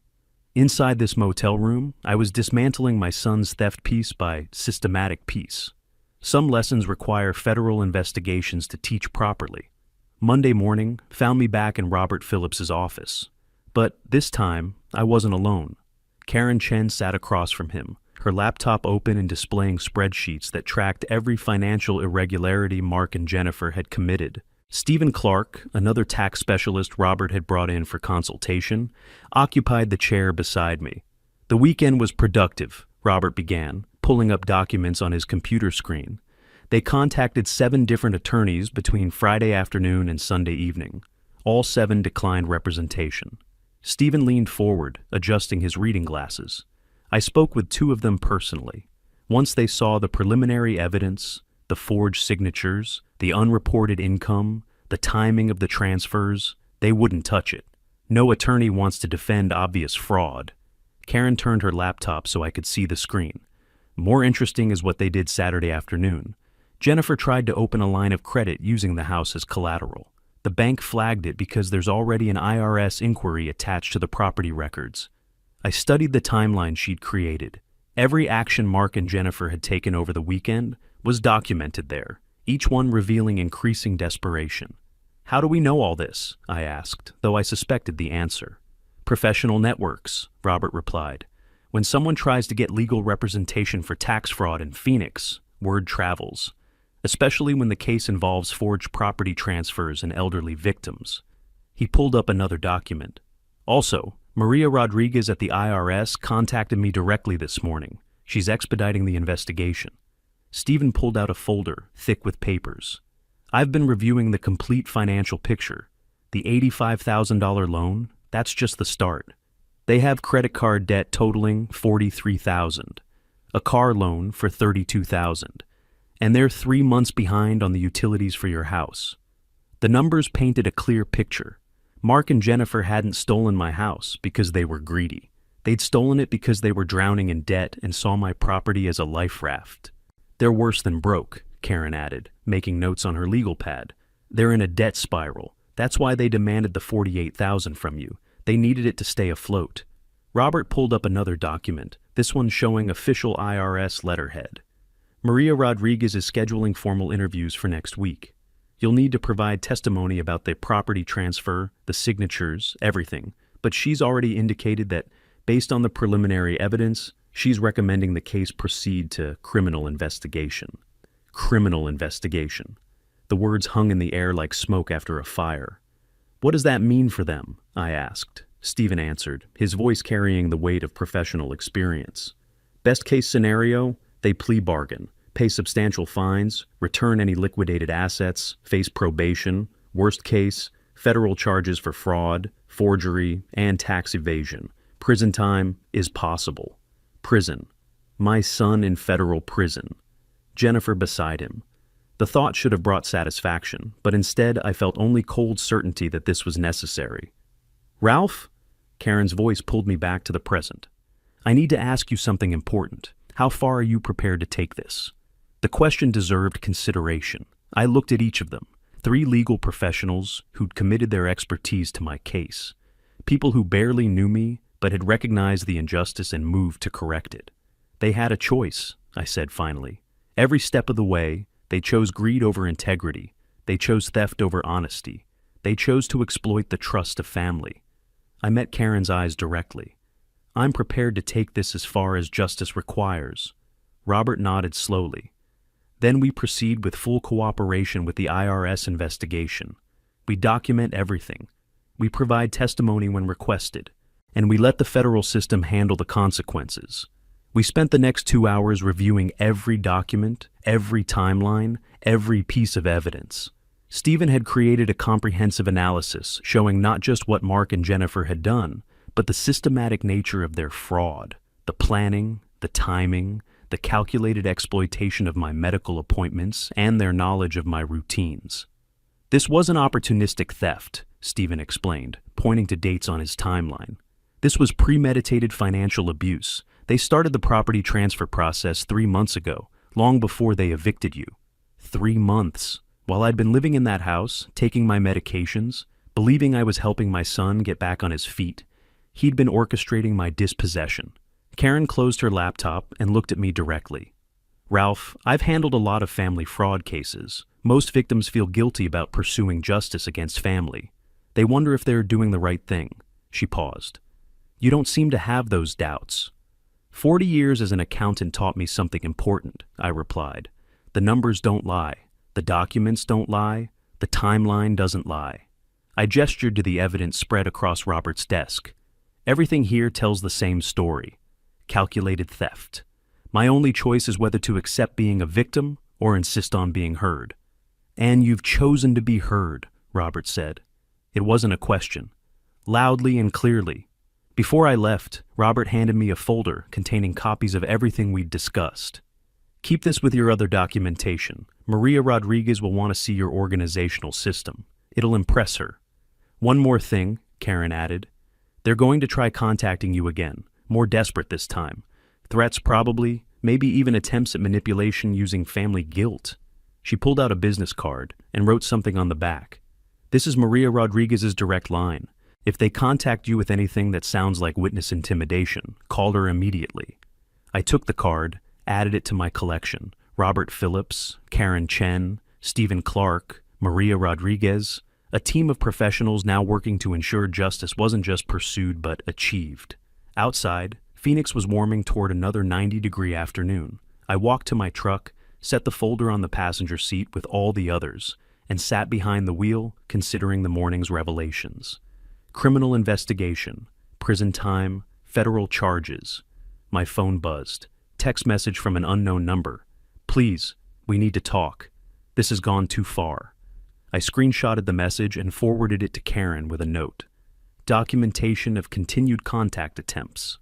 Inside this motel room, I was dismantling my son's theft piece by systematic piece. Some lessons require federal investigations to teach properly. Monday morning found me back in Robert Phillips's office. But this time, I wasn't alone. Karen Chen sat across from him, her laptop open and displaying spreadsheets that tracked every financial irregularity Mark and Jennifer had committed. Stephen Clark, another tax specialist Robert had brought in for consultation, occupied the chair beside me. The weekend was productive, Robert began, pulling up documents on his computer screen. They contacted 7 different attorneys between Friday afternoon and Sunday evening. All 7 declined representation. Stephen leaned forward, adjusting his reading glasses. I spoke with 2 of them personally. Once they saw the preliminary evidence, the forged signatures, the unreported income, the timing of the transfers, they wouldn't touch it. No attorney wants to defend obvious fraud. Karen turned her laptop so I could see the screen. More interesting is what they did Saturday afternoon. Jennifer tried to open a line of credit using the house as collateral. The bank flagged it because there's already an IRS inquiry attached to the property records. I studied the timeline she'd created. Every action Mark and Jennifer had taken over the weekend was documented there, each one revealing increasing desperation. How do we know all this? I asked, though I suspected the answer. Professional networks, Robert replied. When someone tries to get legal representation for tax fraud in Phoenix, word travels, especially when the case involves forged property transfers and elderly victims. He pulled up another document. Also, Maria Rodriguez at the IRS contacted me directly this morning. She's expediting the investigation. Stephen pulled out a folder, thick with papers. I've been reviewing the complete financial picture. The $85,000 loan, that's just the start. They have credit card debt totaling $43,000, a car loan for $32,000, and they're 3 months behind on the utilities for your house. The numbers painted a clear picture. Mark and Jennifer hadn't stolen my house because they were greedy. They'd stolen it because they were drowning in debt and saw my property as a life raft. They're worse than broke, Karen added, making notes on her legal pad. They're in a debt spiral. That's why they demanded the $48,000 from you. They needed it to stay afloat. Robert pulled up another document, this one showing official IRS letterhead. Maria Rodriguez is scheduling formal interviews for next week. You'll need to provide testimony about the property transfer, the signatures, everything. But she's already indicated that, based on the preliminary evidence, she's recommending the case proceed to criminal investigation. Criminal investigation. The words hung in the air like smoke after a fire. What does that mean for them? I asked. Stephen answered, his voice carrying the weight of professional experience. Best case scenario, they plea bargain, pay substantial fines, return any liquidated assets, face probation. Worst case, federal charges for fraud, forgery, and tax evasion. Prison time is possible. Prison. My son in federal prison. Jennifer beside him. The thought should have brought satisfaction, but instead I felt only cold certainty that this was necessary. Ralph? Karen's voice pulled me back to the present. I need to ask you something important. How far are you prepared to take this? The question deserved consideration. I looked at each of them. 3 legal professionals who'd committed their expertise to my case. People who barely knew me, but had recognized the injustice and moved to correct it. They had a choice, I said finally. Every step of the way, they chose greed over integrity. They chose theft over honesty. They chose to exploit the trust of family. I met Karen's eyes directly. I'm prepared to take this as far as justice requires. Robert nodded slowly. Then we proceed with full cooperation with the IRS investigation. We document everything. We provide testimony when requested. And we let the federal system handle the consequences. We spent the next 2 hours reviewing every document, every timeline, every piece of evidence. Stephen had created a comprehensive analysis showing not just what Mark and Jennifer had done, but the systematic nature of their fraud, the planning, the timing, the calculated exploitation of my medical appointments, and their knowledge of my routines. This wasn't opportunistic theft, Stephen explained, pointing to dates on his timeline. This was premeditated financial abuse. They started the property transfer process 3 months ago, long before they evicted you. 3 months. While I'd been living in that house, taking my medications, believing I was helping my son get back on his feet, he'd been orchestrating my dispossession. Karen closed her laptop and looked at me directly. Ralph, I've handled a lot of family fraud cases. Most victims feel guilty about pursuing justice against family. They wonder if they're doing the right thing. She paused. You don't seem to have those doubts. 40 years as an accountant taught me something important, I replied. The numbers don't lie. The documents don't lie. The timeline doesn't lie. I gestured to the evidence spread across Robert's desk. Everything here tells the same story. Calculated theft. My only choice is whether to accept being a victim or insist on being heard. And you've chosen to be heard, Robert said. It wasn't a question. Loudly and clearly. Before I left, Robert handed me a folder containing copies of everything we'd discussed. Keep this with your other documentation. Maria Rodriguez will want to see your organizational system. It'll impress her. One more thing, Karen added. They're going to try contacting you again, more desperate this time. Threats probably, maybe even attempts at manipulation using family guilt. She pulled out a business card and wrote something on the back. This is Maria Rodriguez's direct line. If they contact you with anything that sounds like witness intimidation, call her immediately. I took the card, added it to my collection. Robert Phillips, Karen Chen, Stephen Clark, Maria Rodriguez, a team of professionals now working to ensure justice wasn't just pursued but achieved. Outside, Phoenix was warming toward another 90-degree afternoon. I walked to my truck, set the folder on the passenger seat with all the others, and sat behind the wheel considering the morning's revelations. Criminal investigation, prison time, federal charges. My phone buzzed. Text message from an unknown number. Please, we need to talk. This has gone too far. I screenshotted the message and forwarded it to Karen with a note. Documentation of continued contact attempts.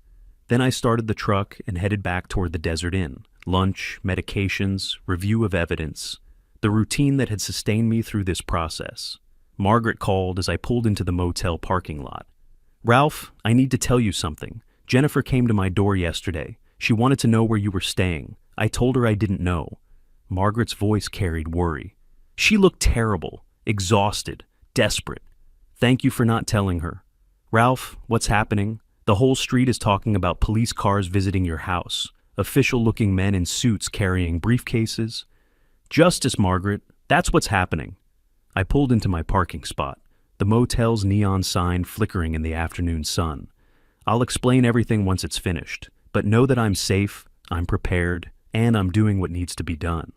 Then I started the truck and headed back toward the Desert Inn. Lunch, medications, review of evidence. The routine that had sustained me through this process. Margaret called as I pulled into the motel parking lot. Ralph, I need to tell you something. Jennifer came to my door yesterday. She wanted to know where you were staying. I told her I didn't know. Margaret's voice carried worry. She looked terrible, exhausted, desperate. Thank you for not telling her. Ralph, what's happening? The whole street is talking about police cars visiting your house. Official-looking men in suits carrying briefcases. Justice, Margaret. That's what's happening. I pulled into my parking spot, the motel's neon sign flickering in the afternoon sun. I'll explain everything once it's finished, but know that I'm safe, I'm prepared, and I'm doing what needs to be done.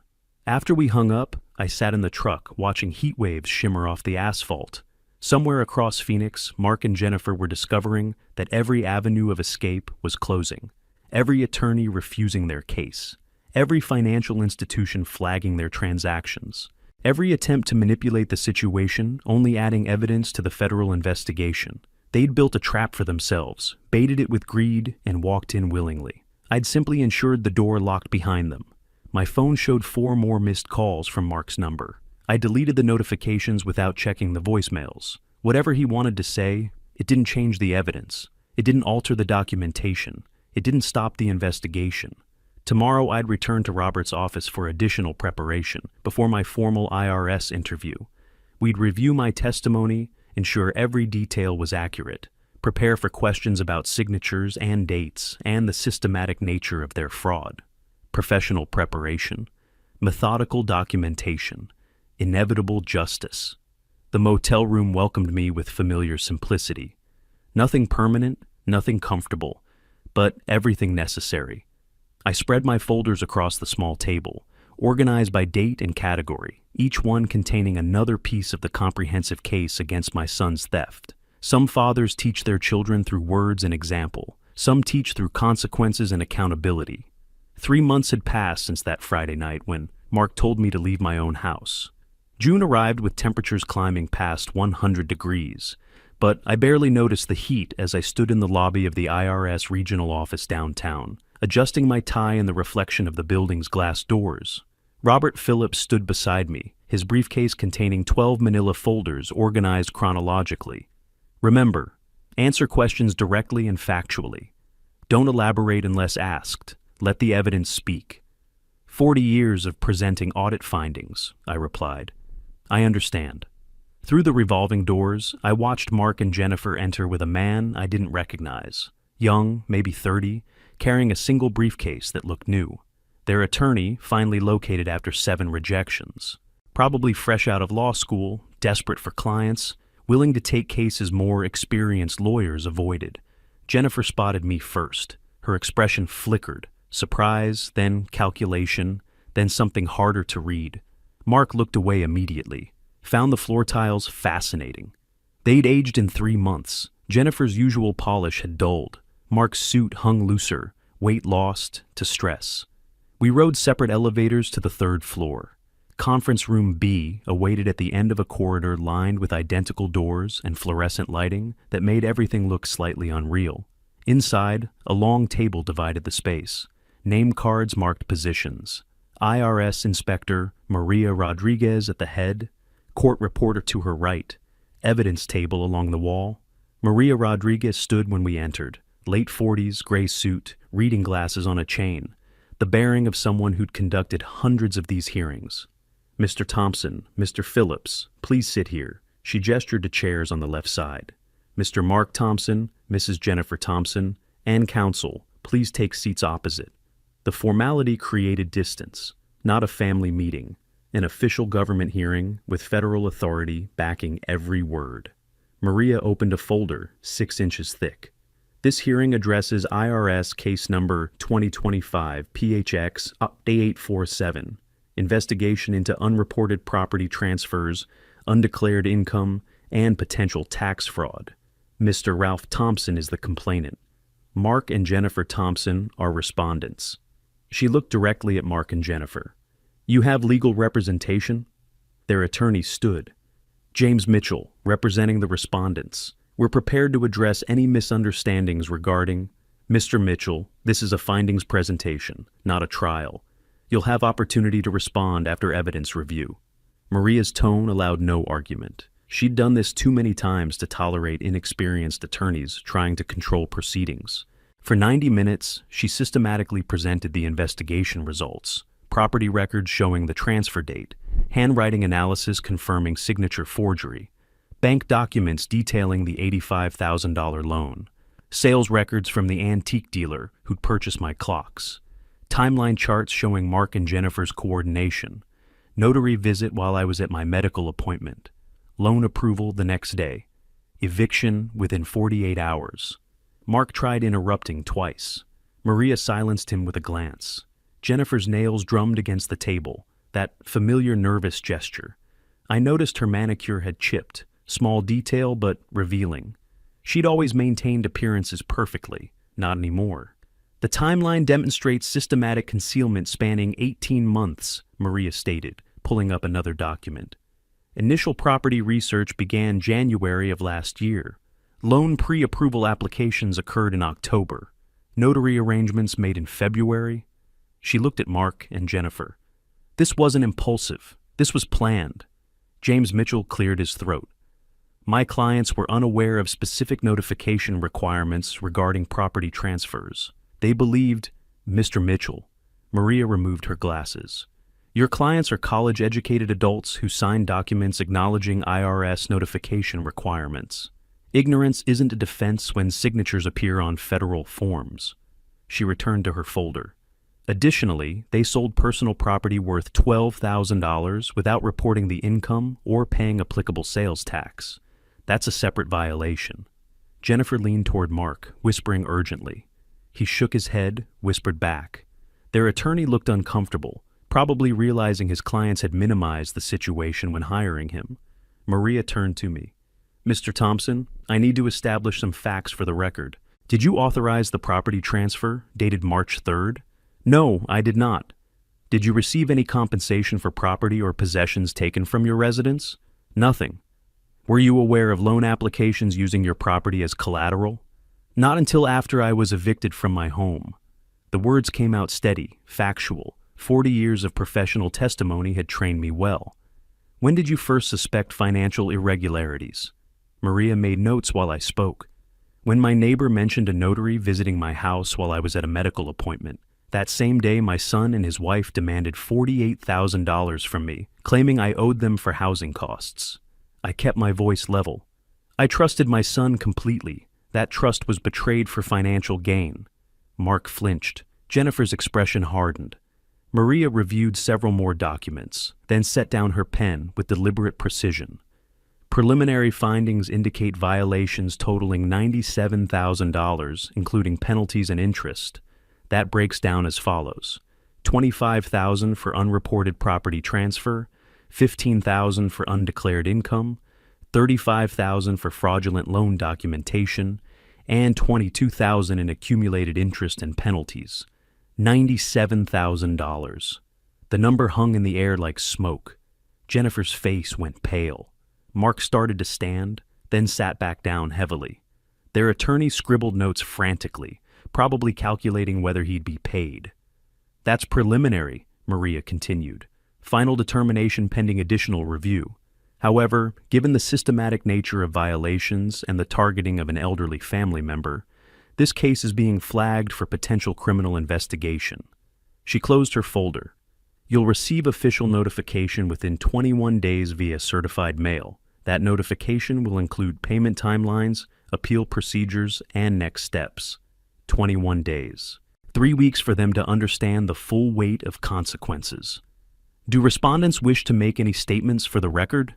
After we hung up, I sat in the truck watching heat waves shimmer off the asphalt. Somewhere across Phoenix, Mark and Jennifer were discovering that every avenue of escape was closing, every attorney refusing their case, every financial institution flagging their transactions, every attempt to manipulate the situation only adding evidence to the federal investigation. They'd built a trap for themselves, baited it with greed, and walked in willingly. I'd simply ensured the door locked behind them. My phone showed 4 more missed calls from Mark's number. I deleted the notifications without checking the voicemails. Whatever he wanted to say, it didn't change the evidence. It didn't alter the documentation. It didn't stop the investigation. Tomorrow I'd return to Robert's office for additional preparation before my formal IRS interview. We'd review my testimony, ensure every detail was accurate, prepare for questions about signatures and dates and the systematic nature of their fraud. Professional preparation, methodical documentation, inevitable justice. The motel room welcomed me with familiar simplicity. Nothing permanent, nothing comfortable, but everything necessary. I spread my folders across the small table, organized by date and category, each one containing another piece of the comprehensive case against my son's theft. Some fathers teach their children through words and example. Some teach through consequences and accountability. 3 months had passed since that Friday night when Mark told me to leave my own house. June arrived with temperatures climbing past 100 degrees, but I barely noticed the heat as I stood in the lobby of the IRS regional office downtown, adjusting my tie in the reflection of the building's glass doors. Robert Phillips stood beside me, his briefcase containing 12 manila folders organized chronologically. Remember, answer questions directly and factually. Don't elaborate unless asked. Let the evidence speak. 40 years of presenting audit findings, I replied. I understand. Through the revolving doors, I watched Mark and Jennifer enter with a man I didn't recognize. Young, maybe 30, carrying a single briefcase that looked new. Their attorney, finally located after 7 rejections. Probably fresh out of law school, desperate for clients, willing to take cases more experienced lawyers avoided. Jennifer spotted me first. Her expression flickered. Surprise, then calculation, then something harder to read. Mark looked away immediately, found the floor tiles fascinating. They'd aged in 3 months. Jennifer's usual polish had dulled. Mark's suit hung looser, weight lost to stress. We rode separate elevators to the 3rd floor. Conference room B awaited at the end of a corridor lined with identical doors and fluorescent lighting that made everything look slightly unreal. Inside, a long table divided the space. Name cards marked positions. IRS Inspector Maria Rodriguez at the head, court reporter to her right, evidence table along the wall. Maria Rodriguez stood when we entered, late 40s, gray suit, reading glasses on a chain, the bearing of someone who'd conducted hundreds of these hearings. Mr. Thompson, Mr. Phillips, please sit here. She gestured to chairs on the left side. Mr. Mark Thompson, Mrs. Jennifer Thompson, and counsel, please take seats opposite. The formality created distance, not a family meeting, an official government hearing with federal authority backing every word. Maria opened a folder 6 inches thick. This hearing addresses IRS case number 2025 PHX 847, investigation into unreported property transfers, undeclared income, and potential tax fraud. Mr. Ralph Thompson is the complainant. Mark and Jennifer Thompson are respondents. She looked directly at Mark and Jennifer. You have legal representation? Their attorney stood. James Mitchell, representing the respondents. We're prepared to address any misunderstandings regarding... Mr. Mitchell, this is a findings presentation, not a trial. You'll have opportunity to respond after evidence review. Maria's tone allowed no argument. She'd done this too many times to tolerate inexperienced attorneys trying to control proceedings. For 90 minutes, she systematically presented the investigation results, property records showing the transfer date, handwriting analysis confirming signature forgery, bank documents detailing the $85,000 loan, sales records from the antique dealer who'd purchased my clocks, timeline charts showing Mark and Jennifer's coordination, notary visit while I was at my medical appointment, Loan approval the next day. Eviction within 48 hours. Mark tried interrupting twice. Maria silenced him with a glance. Jennifer's nails drummed against the table, that familiar nervous gesture. I noticed her manicure had chipped, small detail but revealing. She'd always maintained appearances perfectly, not anymore. The timeline demonstrates systematic concealment spanning 18 months, Maria stated, pulling up another document. Initial property research began January of last year. Loan pre-approval applications occurred in October. Notary arrangements made in February. She looked at Mark and Jennifer. This wasn't impulsive. This was planned. James Mitchell cleared his throat. My clients were unaware of specific notification requirements regarding property transfers. They believed, Mr. Mitchell. Maria removed her glasses. Your clients are college-educated adults who sign documents acknowledging IRS notification requirements. Ignorance isn't a defense when signatures appear on federal forms. She returned to her folder. Additionally, they sold personal property worth $12,000 without reporting the income or paying applicable sales tax. That's a separate violation. Jennifer leaned toward Mark, whispering urgently. He shook his head, whispered back. Their attorney looked uncomfortable, probably realizing his clients had minimized the situation when hiring him. Maria turned to me. Mr. Thompson, I need to establish some facts for the record. Did you authorize the property transfer, dated March 3rd? No, I did not. Did you receive any compensation for property or possessions taken from your residence? Nothing. Were you aware of loan applications using your property as collateral? Not until after I was evicted from my home. The words came out steady, factual. 40 years of professional testimony had trained me well. When did you first suspect financial irregularities? Maria made notes while I spoke. When my neighbor mentioned a notary visiting my house while I was at a medical appointment. That same day, my son and his wife demanded $48,000 from me, claiming I owed them for housing costs. I kept my voice level. I trusted my son completely. That trust was betrayed for financial gain. Mark flinched. Jennifer's expression hardened. Maria reviewed several more documents, then set down her pen with deliberate precision. Preliminary findings indicate violations totaling $97,000, including penalties and interest. That breaks down as follows. $25,000 for unreported property transfer, $15,000 for undeclared income, $35,000 for fraudulent loan documentation, and $22,000 in accumulated interest and penalties. $97,000. The number hung in the air like smoke. Jennifer's face went pale. Mark started to stand, then sat back down heavily. Their attorney scribbled notes frantically, probably calculating whether he'd be paid. That's preliminary, Maria continued. Final determination pending additional review. However, given the systematic nature of violations and the targeting of an elderly family member, this case is being flagged for potential criminal investigation. She closed her folder. You'll receive official notification within 21 days via certified mail. That notification will include payment timelines, appeal procedures, and next steps. 21 days. 3 weeks for them to understand the full weight of consequences. Do respondents wish to make any statements for the record?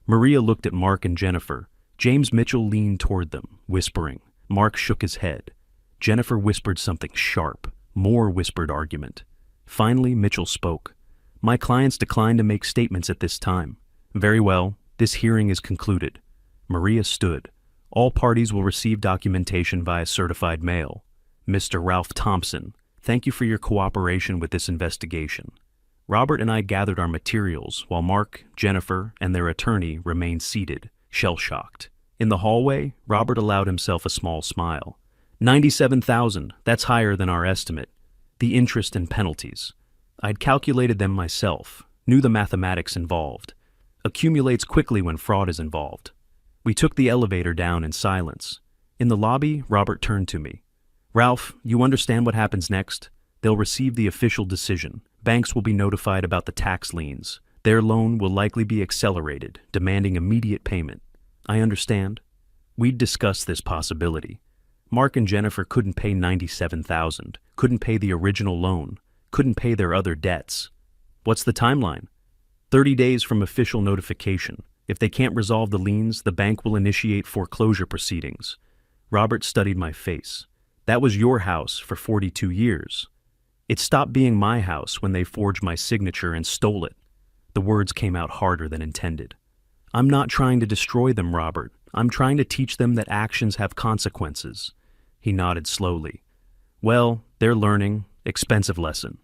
Maria looked at Mark and Jennifer. James Mitchell leaned toward them, whispering. Mark shook his head. Jennifer whispered something sharp. More whispered argument. Finally, Mitchell spoke. My clients declined to make statements at this time. Very well, this hearing is concluded. Maria stood. All parties will receive documentation via certified mail. Mr. Ralph Thompson, thank you for your cooperation with this investigation. Robert and I gathered our materials while Mark, Jennifer, and their attorney remained seated, shell-shocked. In the hallway, Robert allowed himself a small smile. $97,000, that's higher than our estimate. The interest and penalties. I'd calculated them myself, knew the mathematics involved. Accumulates quickly when fraud is involved. We took the elevator down in silence. In the lobby, Robert turned to me. Ralph, you understand what happens next? They'll receive the official decision. Banks will be notified about the tax liens. Their loan will likely be accelerated, demanding immediate payment. I understand. We'd discussed this possibility. Mark and Jennifer couldn't pay $97,000, couldn't pay the original loan, couldn't pay their other debts. What's the timeline? 30 days from official notification. If they can't resolve the liens, the bank will initiate foreclosure proceedings. Robert studied my face. That was your house for 42 years. It stopped being my house when they forged my signature and stole it. The words came out harder than intended. I'm not trying to destroy them, Robert. I'm trying to teach them that actions have consequences. He nodded slowly. Well, they're learning. Expensive lesson.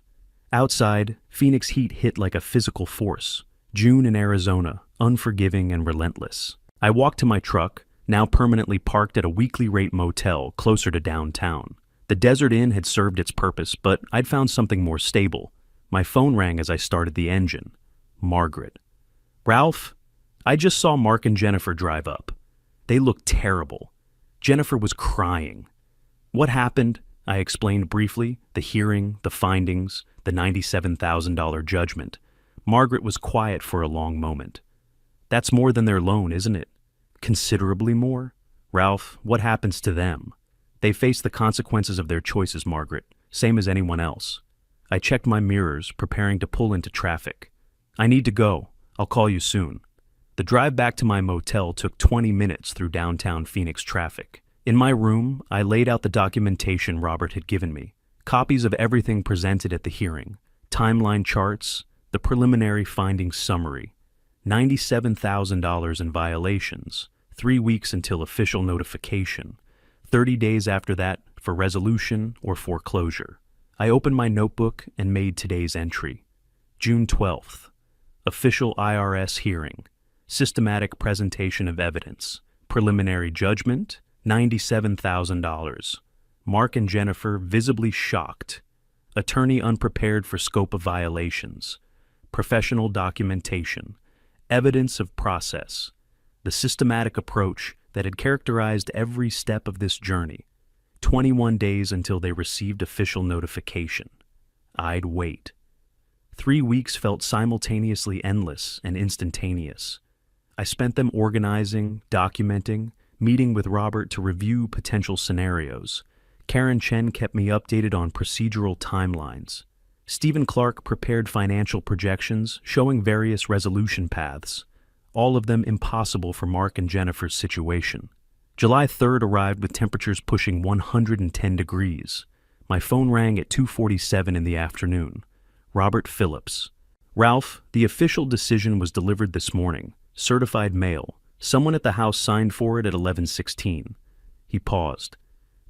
Outside, Phoenix heat hit like a physical force. June in Arizona, unforgiving and relentless. I walked to my truck, now permanently parked at a weekly rate motel closer to downtown. The Desert Inn had served its purpose, but I'd found something more stable. My phone rang as I started the engine. Margaret. Ralph? I just saw Mark and Jennifer drive up. They looked terrible. Jennifer was crying. What happened? I explained briefly, the hearing, the findings, the $97,000 judgment. Margaret was quiet for a long moment. That's more than their loan, isn't it? Considerably more? Ralph, what happens to them? They face the consequences of their choices, Margaret, same as anyone else. I checked my mirrors, preparing to pull into traffic. I need to go. I'll call you soon. The drive back to my motel took 20 minutes through downtown Phoenix traffic. In my room, I laid out the documentation Robert had given me, copies of everything presented at the hearing, timeline charts, the preliminary findings summary, $97,000 in violations, 3 weeks until official notification, 30 days after that for resolution or foreclosure. I opened my notebook and made today's entry. June 12th. Official IRS hearing. Systematic presentation of evidence. Preliminary judgment, $97,000. Mark and Jennifer visibly shocked. Attorney unprepared for scope of violations. Professional documentation. Evidence of process. The systematic approach that had characterized every step of this journey. 21 days until they received official notification. I'd wait. 3 weeks felt simultaneously endless and instantaneous. I spent them organizing, documenting, meeting with Robert to review potential scenarios. Karen Chen kept me updated on procedural timelines. Stephen Clark prepared financial projections showing various resolution paths, all of them impossible for Mark and Jennifer's situation. July 3rd arrived with temperatures pushing 110 degrees. My phone rang at 2:47 in the afternoon. Robert Phillips. Ralph, the official decision was delivered this morning. Certified mail. Someone at the house signed for it at 11:16. He paused.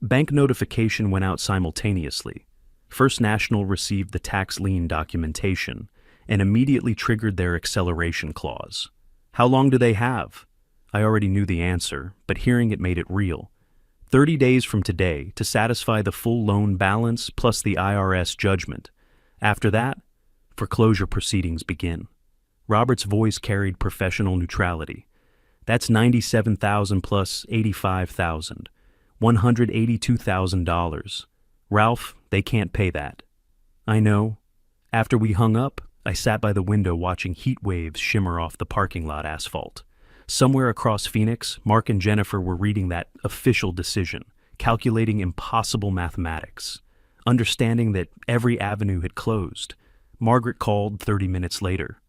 Bank notification went out simultaneously. First National received the tax lien documentation and immediately triggered their acceleration clause. How long do they have? I already knew the answer, but hearing it made it real. 30 days from today to satisfy the full loan balance plus the IRS judgment. After that, foreclosure proceedings begin. Robert's voice carried professional neutrality. That's $97,000 plus $85,000, $182,000. Ralph, they can't pay that. I know. After we hung up, I sat by the window watching heat waves shimmer off the parking lot asphalt. Somewhere across Phoenix, Mark and Jennifer were reading that official decision, calculating impossible mathematics, understanding that every avenue had closed. Margaret called 30 minutes later.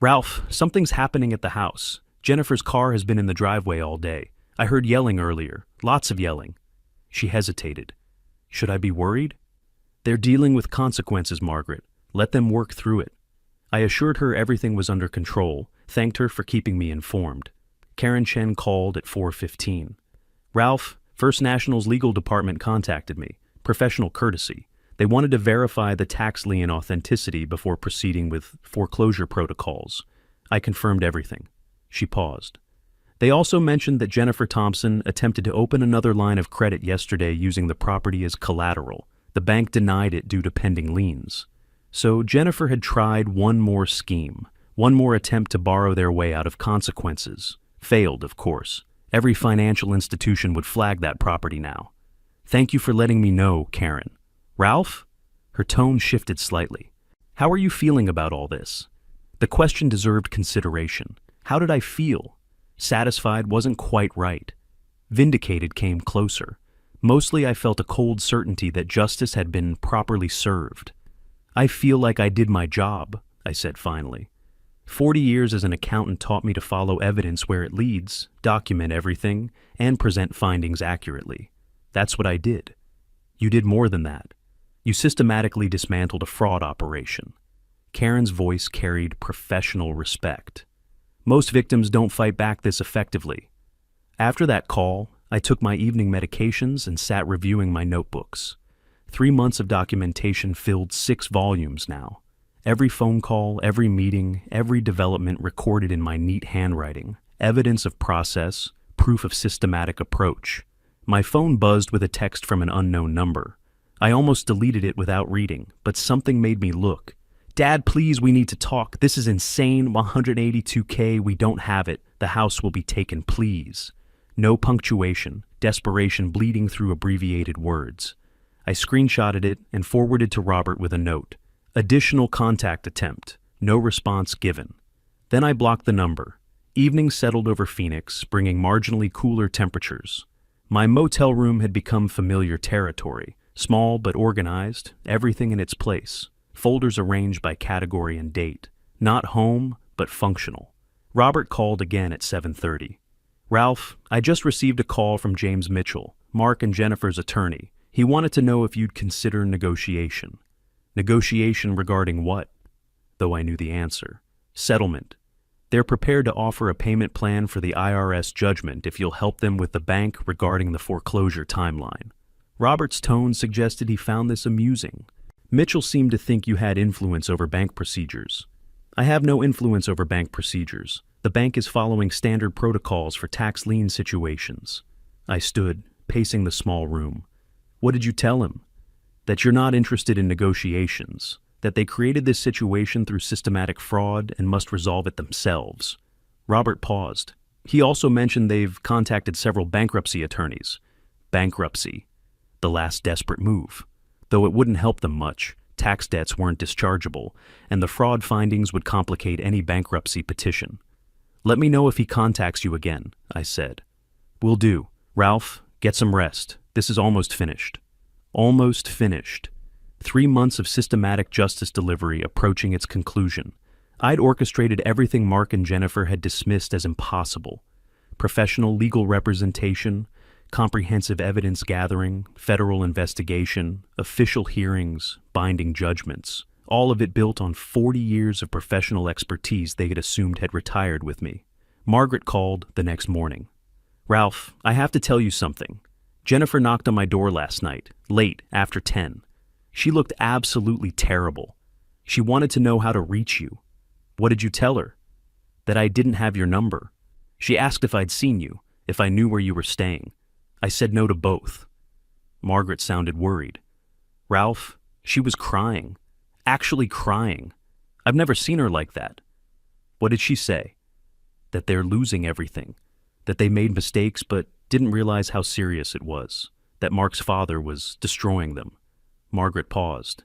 Ralph, something's happening at the house. Jennifer's car has been in the driveway all day. I heard yelling earlier, lots of yelling. She hesitated. Should I be worried? They're dealing with consequences, Margaret. Let them work through it. I assured her everything was under control, thanked her for keeping me informed. Karen Chen called at 4:15. Ralph, First National's legal department contacted me. Professional courtesy. They wanted to verify the tax lien authenticity before proceeding with foreclosure protocols. I confirmed everything. She paused. They also mentioned that Jennifer Thompson attempted to open another line of credit yesterday using the property as collateral. The bank denied it due to pending liens. So Jennifer had tried one more scheme, one more attempt to borrow their way out of consequences. Failed, of course. Every financial institution would flag that property now. Thank you for letting me know, Karen. Ralph? Her tone shifted slightly. How are you feeling about all this? The question deserved consideration. How did I feel? Satisfied wasn't quite right. Vindicated came closer. Mostly I felt a cold certainty that justice had been properly served. I feel like I did my job, I said finally. 40 years as an accountant taught me to follow evidence where it leads, document everything, and present findings accurately. That's what I did. You did more than that. You systematically dismantled a fraud operation. Karen's voice carried professional respect. Most victims don't fight back this effectively. After that call, I took my evening medications and sat reviewing my notebooks. 3 months of documentation filled 6 volumes now. Every phone call, every meeting, every development recorded in my neat handwriting. Evidence of process, proof of systematic approach. My phone buzzed with a text from an unknown number. I almost deleted it without reading, but something made me look. Dad, please, we need to talk. This is insane. $182K, we don't have it. The house will be taken, please. No punctuation, desperation bleeding through abbreviated words. I screenshotted it and forwarded to Robert with a note. Additional contact attempt. No response given. Then I blocked the number. Evening settled over Phoenix, bringing marginally cooler temperatures. My motel room had become familiar territory. Small but organized, everything in its place. Folders arranged by category and date. Not home, but functional. Robert called again at 7:30. Ralph, I just received a call from James Mitchell, Mark and Jennifer's attorney. He wanted to know if you'd consider negotiation. Negotiation regarding what? Though I knew the answer. Settlement. They're prepared to offer a payment plan for the IRS judgment if you'll help them with the bank regarding the foreclosure timeline. Robert's tone suggested he found this amusing. Mitchell seemed to think you had influence over bank procedures. I have no influence over bank procedures. The bank is following standard protocols for tax lien situations. I stood, pacing the small room. What did you tell him? That you're not interested in negotiations, that they created this situation through systematic fraud and must resolve it themselves. Robert paused. He also mentioned they've contacted several bankruptcy attorneys. Bankruptcy. The last desperate move. Though it wouldn't help them much, tax debts weren't dischargeable, and the fraud findings would complicate any bankruptcy petition. Let me know if he contacts you again, I said. Will do. Ralph, get some rest. This is almost finished. Almost finished. 3 months of systematic justice delivery approaching its conclusion. I'd orchestrated everything Mark and Jennifer had dismissed as impossible. Professional legal representation, comprehensive evidence gathering, federal investigation, official hearings, binding judgments, all of it built on 40 years of professional expertise they had assumed had retired with me. Margaret called the next morning. Ralph, I have to tell you something. Jennifer knocked on my door last night, late, after 10. She looked absolutely terrible. She wanted to know how to reach you. What did you tell her? That I didn't have your number. She asked if I'd seen you, if I knew where you were staying. I said no to both. Margaret sounded worried. Ralph, she was crying. Actually crying. I've never seen her like that. What did she say? That they're losing everything. That they made mistakes but didn't realize how serious it was. That Mark's father was destroying them. Margaret paused.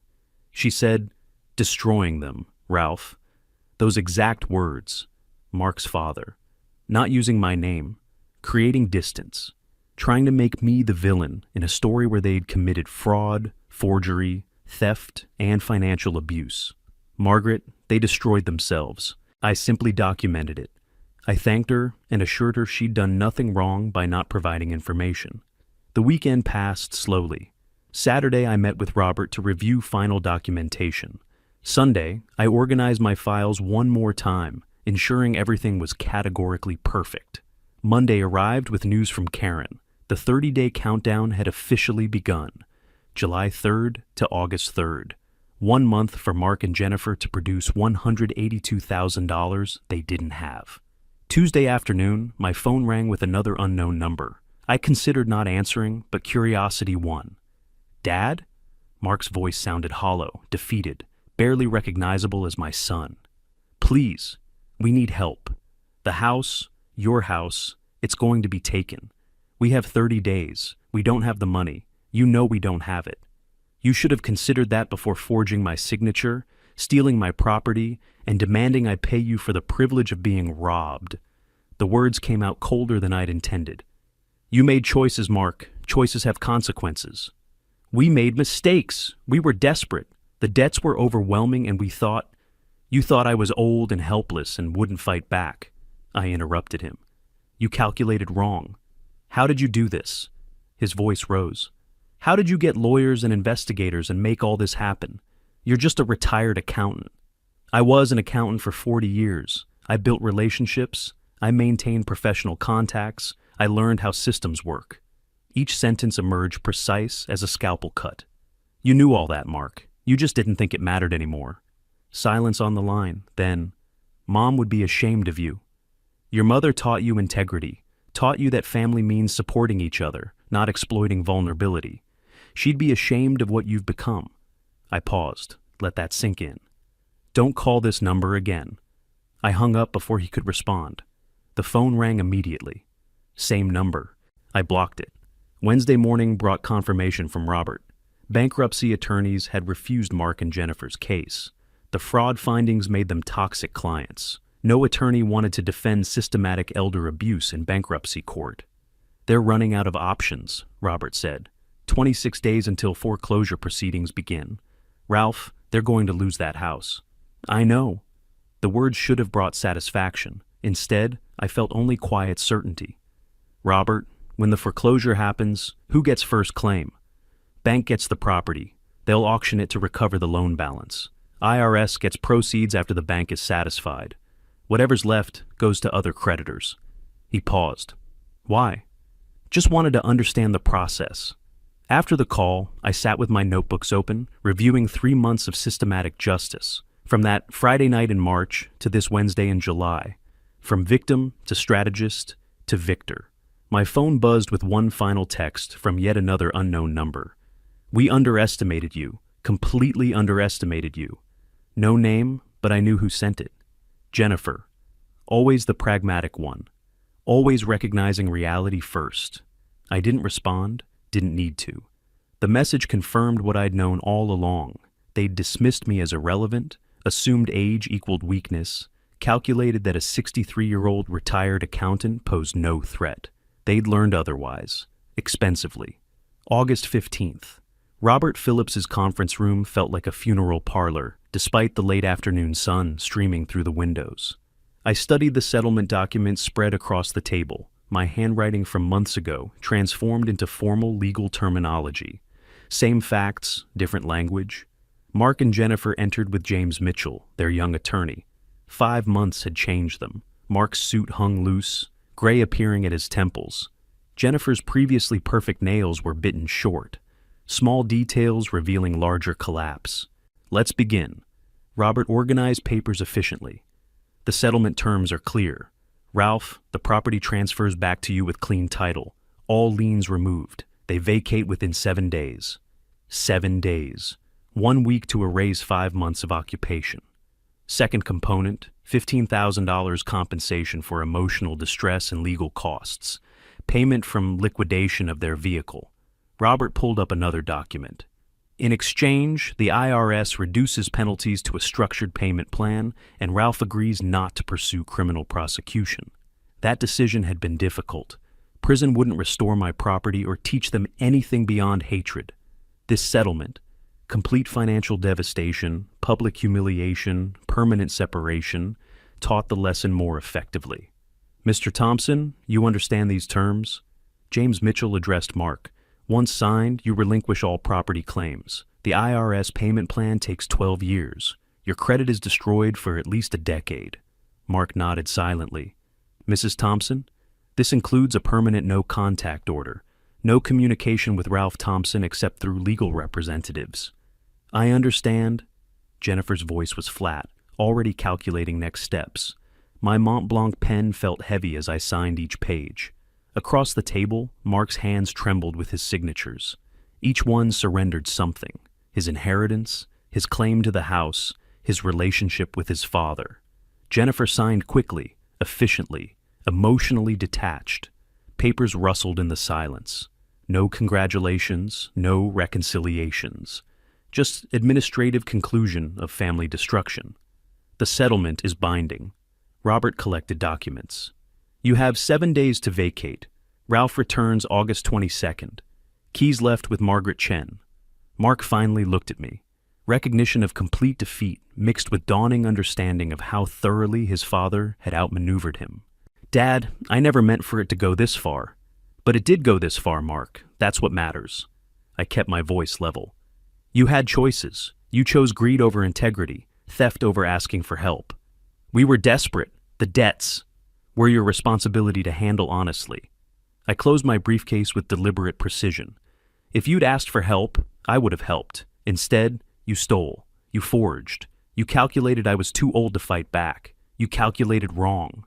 She said, destroying them, Ralph. Those exact words. Mark's father. Not using my name. Creating distance. Trying to make me the villain in a story where they'd committed fraud, forgery, theft, and financial abuse. Margaret, they destroyed themselves. I simply documented it. I thanked her and assured her she'd done nothing wrong by not providing information. The weekend passed slowly. Saturday, I met with Robert to review final documentation. Sunday, I organized my files one more time, ensuring everything was categorically perfect. Monday arrived with news from Karen. The 30-day countdown had officially begun. July 3rd to August 3rd. 1 month for Mark and Jennifer to produce $182,000 they didn't have. Tuesday afternoon, my phone rang with another unknown number. I considered not answering, but curiosity won. Dad? Mark's voice sounded hollow, defeated, barely recognizable as my son. Please, we need help. The house, your house, it's going to be taken. We have 30 days. We don't have the money. You know we don't have it. You should have considered that before forging my signature, stealing my property, and demanding I pay you for the privilege of being robbed. The words came out colder than I'd intended. You made choices, Mark. Choices have consequences. We made mistakes. We were desperate. The debts were overwhelming and we thought, You thought I was old and helpless and wouldn't fight back. I interrupted him. You calculated wrong. How did you do this? His voice rose. How did you get lawyers and investigators and make all this happen? You're just a retired accountant. I was an accountant for 40 years. I built relationships. I maintained professional contacts. I learned how systems work. Each sentence emerged precise as a scalpel cut. You knew all that, Mark. You just didn't think it mattered anymore. Silence on the line. Then, Mom would be ashamed of you. Your mother taught you integrity, taught you that family means supporting each other, not exploiting vulnerability. She'd be ashamed of what you've become. I paused. Let that sink in. Don't call this number again. I hung up before he could respond. The phone rang immediately. Same number. I blocked it. Wednesday morning brought confirmation from Robert. Bankruptcy attorneys had refused Mark and Jennifer's case. The fraud findings made them toxic clients. No attorney wanted to defend systematic elder abuse in bankruptcy court. They're running out of options, Robert said. 26 days until foreclosure proceedings begin. Ralph, they're going to lose that house. I know. The words should have brought satisfaction. Instead, I felt only quiet certainty. Robert, when the foreclosure happens, who gets first claim? Bank gets the property. They'll auction it to recover the loan balance. IRS gets proceeds after the bank is satisfied. Whatever's left goes to other creditors. He paused. Why? Just wanted to understand the process. After the call, I sat with my notebooks open, reviewing 3 months of systematic justice, from that Friday night in March to this Wednesday in July, from victim to strategist to victor. My phone buzzed with one final text from yet another unknown number. We underestimated you, completely underestimated you. No name, but I knew who sent it. Jennifer. Always the pragmatic one. Always recognizing reality first. I didn't respond, didn't need to. The message confirmed what I'd known all along. They'd dismissed me as irrelevant, assumed age equaled weakness, calculated that a 63-year-old retired accountant posed no threat. They'd learned otherwise, expensively. August 15th. Robert Phillips's conference room felt like a funeral parlor, despite the late afternoon sun streaming through the windows. I studied the settlement documents spread across the table, my handwriting from months ago transformed into formal legal terminology. Same facts, different language. Mark and Jennifer entered with James Mitchell, their young attorney. 5 months had changed them. Mark's suit hung loose, gray appearing at his temples. Jennifer's previously perfect nails were bitten short. Small details revealing larger collapse. Let's begin. Robert organized papers efficiently. The settlement terms are clear. Ralph, the property transfers back to you with clean title. All liens removed. They vacate within 7 days. 7 days. 1 week to erase 5 months of occupation. Second component, $15,000 compensation for emotional distress and legal costs. Payment from liquidation of their vehicle. Robert pulled up another document. In exchange, the IRS reduces penalties to a structured payment plan, and Ralph agrees not to pursue criminal prosecution. That decision had been difficult. Prison wouldn't restore my property or teach them anything beyond hatred. This settlement, complete financial devastation, public humiliation, permanent separation, taught the lesson more effectively. Mr. Thompson, you understand these terms? James Mitchell addressed Mark. Once signed, you relinquish all property claims. The IRS payment plan takes 12 years. Your credit is destroyed for at least a decade. Mark nodded silently. Mrs. Thompson, this includes a permanent no-contact order. No communication with Ralph Thompson except through legal representatives. I understand. Jennifer's voice was flat, already calculating next steps. My Mont Blanc pen felt heavy as I signed each page. Across the table, Mark's hands trembled with his signatures. Each one surrendered something: his inheritance, his claim to the house, his relationship with his father. Jennifer signed quickly, efficiently, emotionally detached. Papers rustled in the silence. No congratulations, no reconciliations. Just administrative conclusion of family destruction. The settlement is binding. Robert collected documents. You have 7 days to vacate. Ralph returns August 22nd. Keys left with Margaret Chen. Mark finally looked at me. Recognition of complete defeat mixed with dawning understanding of how thoroughly his father had outmaneuvered him. Dad, I never meant for it to go this far. But it did go this far, Mark. That's what matters. I kept my voice level. You had choices. You chose greed over integrity, theft over asking for help. We were desperate. The debts were your responsibility to handle honestly. I closed my briefcase with deliberate precision. If you'd asked for help, I would have helped. Instead, you stole. You forged. You calculated I was too old to fight back. You calculated wrong.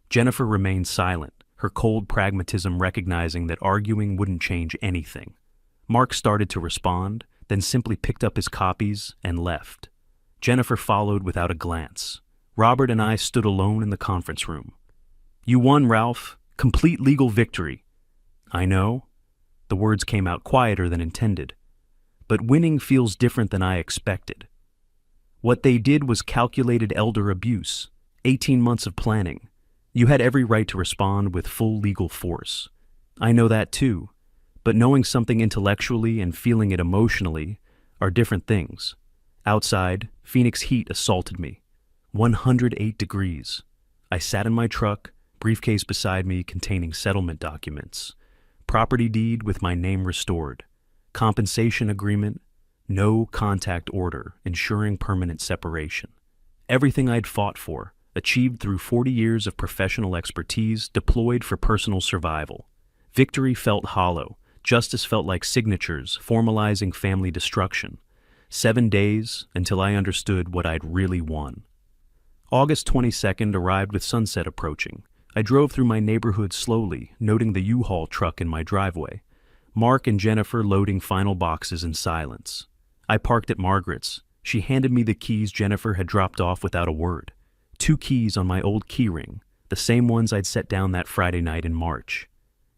Jennifer remained silent, her cold pragmatism recognizing that arguing wouldn't change anything. Mark started to respond, then simply picked up his copies and left. Jennifer followed without a glance. Robert and I stood alone in the conference room. You won, Ralph. Complete legal victory. I know. The words came out quieter than intended. But winning feels different than I expected. What they did was calculated elder abuse, 18 months of planning. You had every right to respond with full legal force. I know that too, but knowing something intellectually and feeling it emotionally are different things. Outside, Phoenix heat assaulted me. 108 degrees. I sat in my truck, briefcase beside me containing settlement documents. Property deed with my name restored. Compensation agreement. No contact order ensuring permanent separation. Everything I'd fought for, achieved through 40 years of professional expertise deployed for personal survival. Victory felt hollow. Justice felt like signatures formalizing family destruction. 7 days until I understood what I'd really won. August 22nd arrived with sunset approaching. I drove through my neighborhood slowly, noting the U-Haul truck in my driveway. Mark and Jennifer loading final boxes in silence. I parked at Margaret's. She handed me the keys Jennifer had dropped off without a word. 2 keys on my old keyring, the same ones I'd set down that Friday night in March.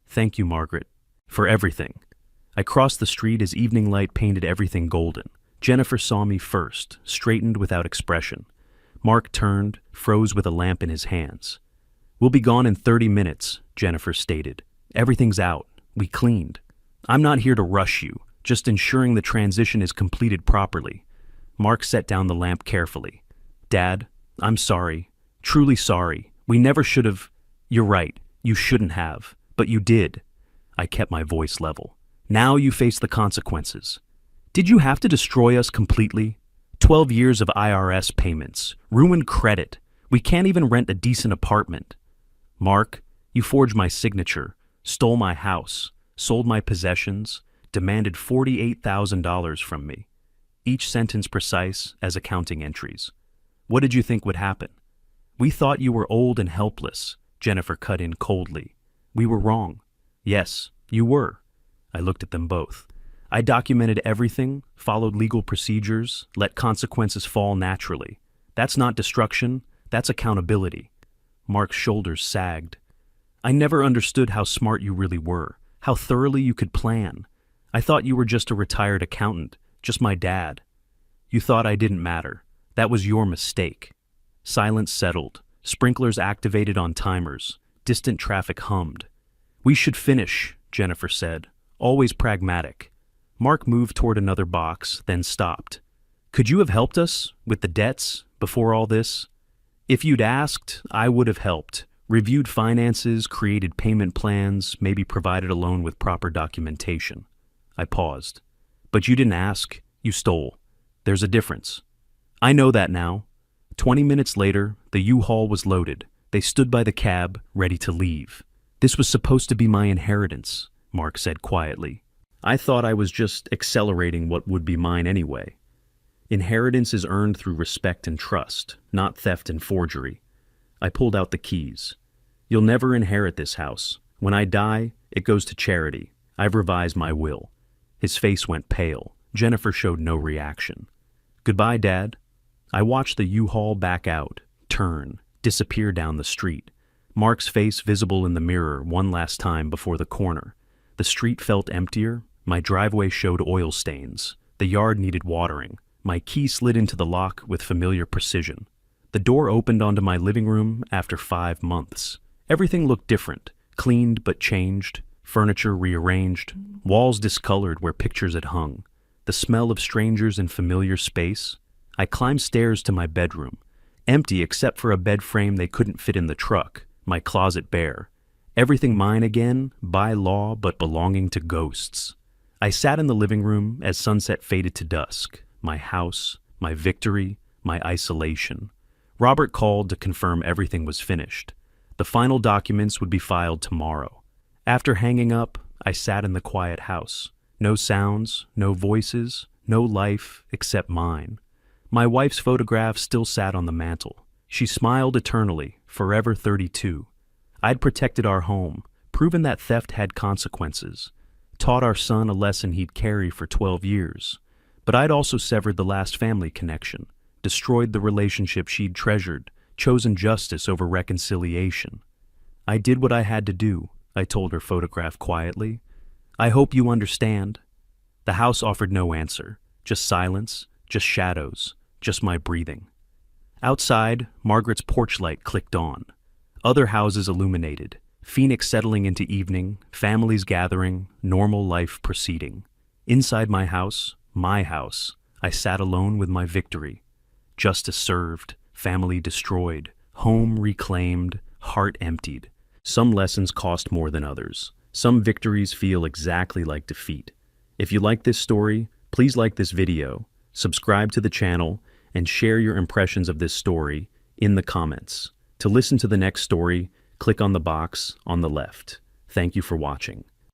Thank you, Margaret, for everything. I crossed the street as evening light painted everything golden. Jennifer saw me first, straightened without expression. Mark turned, froze with a lamp in his hands. We'll be gone in 30 minutes, Jennifer stated. Everything's out. We cleaned. I'm not here to rush you, just ensuring the transition is completed properly. Mark set down the lamp carefully. Dad, I'm sorry. Truly sorry. We never should have. You're right. You shouldn't have. But you did. I kept my voice level. Now you face the consequences. Did you have to destroy us completely? 12 years of IRS payments, ruined credit. We can't even rent a decent apartment. Mark, you forged my signature, stole my house, sold my possessions, demanded $48,000 from me. Each sentence precise as accounting entries. What did you think would happen? We thought you were old and helpless, Jennifer cut in coldly. We were wrong. Yes, you were. I looked at them both. I documented everything, followed legal procedures, let consequences fall naturally. That's not destruction, that's accountability. Mark's shoulders sagged. I never understood how smart you really were, how thoroughly you could plan. I thought you were just a retired accountant, just my dad. You thought I didn't matter. That was your mistake. Silence settled. Sprinklers activated on timers. Distant traffic hummed. We should finish, Jennifer said, always pragmatic. Mark moved toward another box, then stopped. Could you have helped us with the debts before all this? If you'd asked, I would have helped. Reviewed finances, created payment plans, maybe provided a loan with proper documentation. I paused. But you didn't ask, you stole. There's a difference. I know that now. 20 minutes later, the U-Haul was loaded. They stood by the cab, ready to leave. This was supposed to be my inheritance, Mark said quietly. I thought I was just accelerating what would be mine anyway. Inheritance is earned through respect and trust, not theft and forgery. I pulled out the keys. You'll never inherit this house. When I die, it goes to charity. I've revised my will. His face went pale. Jennifer showed no reaction. Goodbye, Dad. I watched the U-Haul back out, turn, disappear down the street. Mark's face visible in the mirror one last time before the corner. The street felt emptier. My driveway showed oil stains. The yard needed watering. My key slid into the lock with familiar precision. The door opened onto my living room after 5 months. Everything looked different, cleaned but changed, furniture rearranged, walls discolored where pictures had hung. the smell of strangers in familiar space. I climbed stairs to my bedroom, empty except for a bed frame they couldn't fit in the truck, my closet bare. Everything mine again, by law, but belonging to ghosts. I sat in the living room as sunset faded to dusk, my house, my victory, my isolation. Robert called to confirm everything was finished. The final documents would be filed tomorrow. After hanging up, I sat in the quiet house. No sounds, no voices, no life except mine. My wife's photograph still sat on the mantel. She smiled eternally, forever 32. I'd protected our home, proven that theft had consequences, taught our son a lesson he'd carry for 12 years. But I'd also severed the last family connection, destroyed the relationship she'd treasured, chosen justice over reconciliation. I did what I had to do, I told her photograph quietly. I hope you understand. The house offered no answer, just silence, just shadows, just my breathing. Outside, Margaret's porch light clicked on. Other houses illuminated, Phoenix settling into evening, families gathering, normal life proceeding. Inside my house, I sat alone with my victory. Justice served, family destroyed, home reclaimed, heart emptied. Some lessons cost more than others. Some victories feel exactly like defeat. If you like this story, please like this video, subscribe to the channel, and share your impressions of this story in the comments. To listen to the next story, click on the box on the left. Thank you for watching.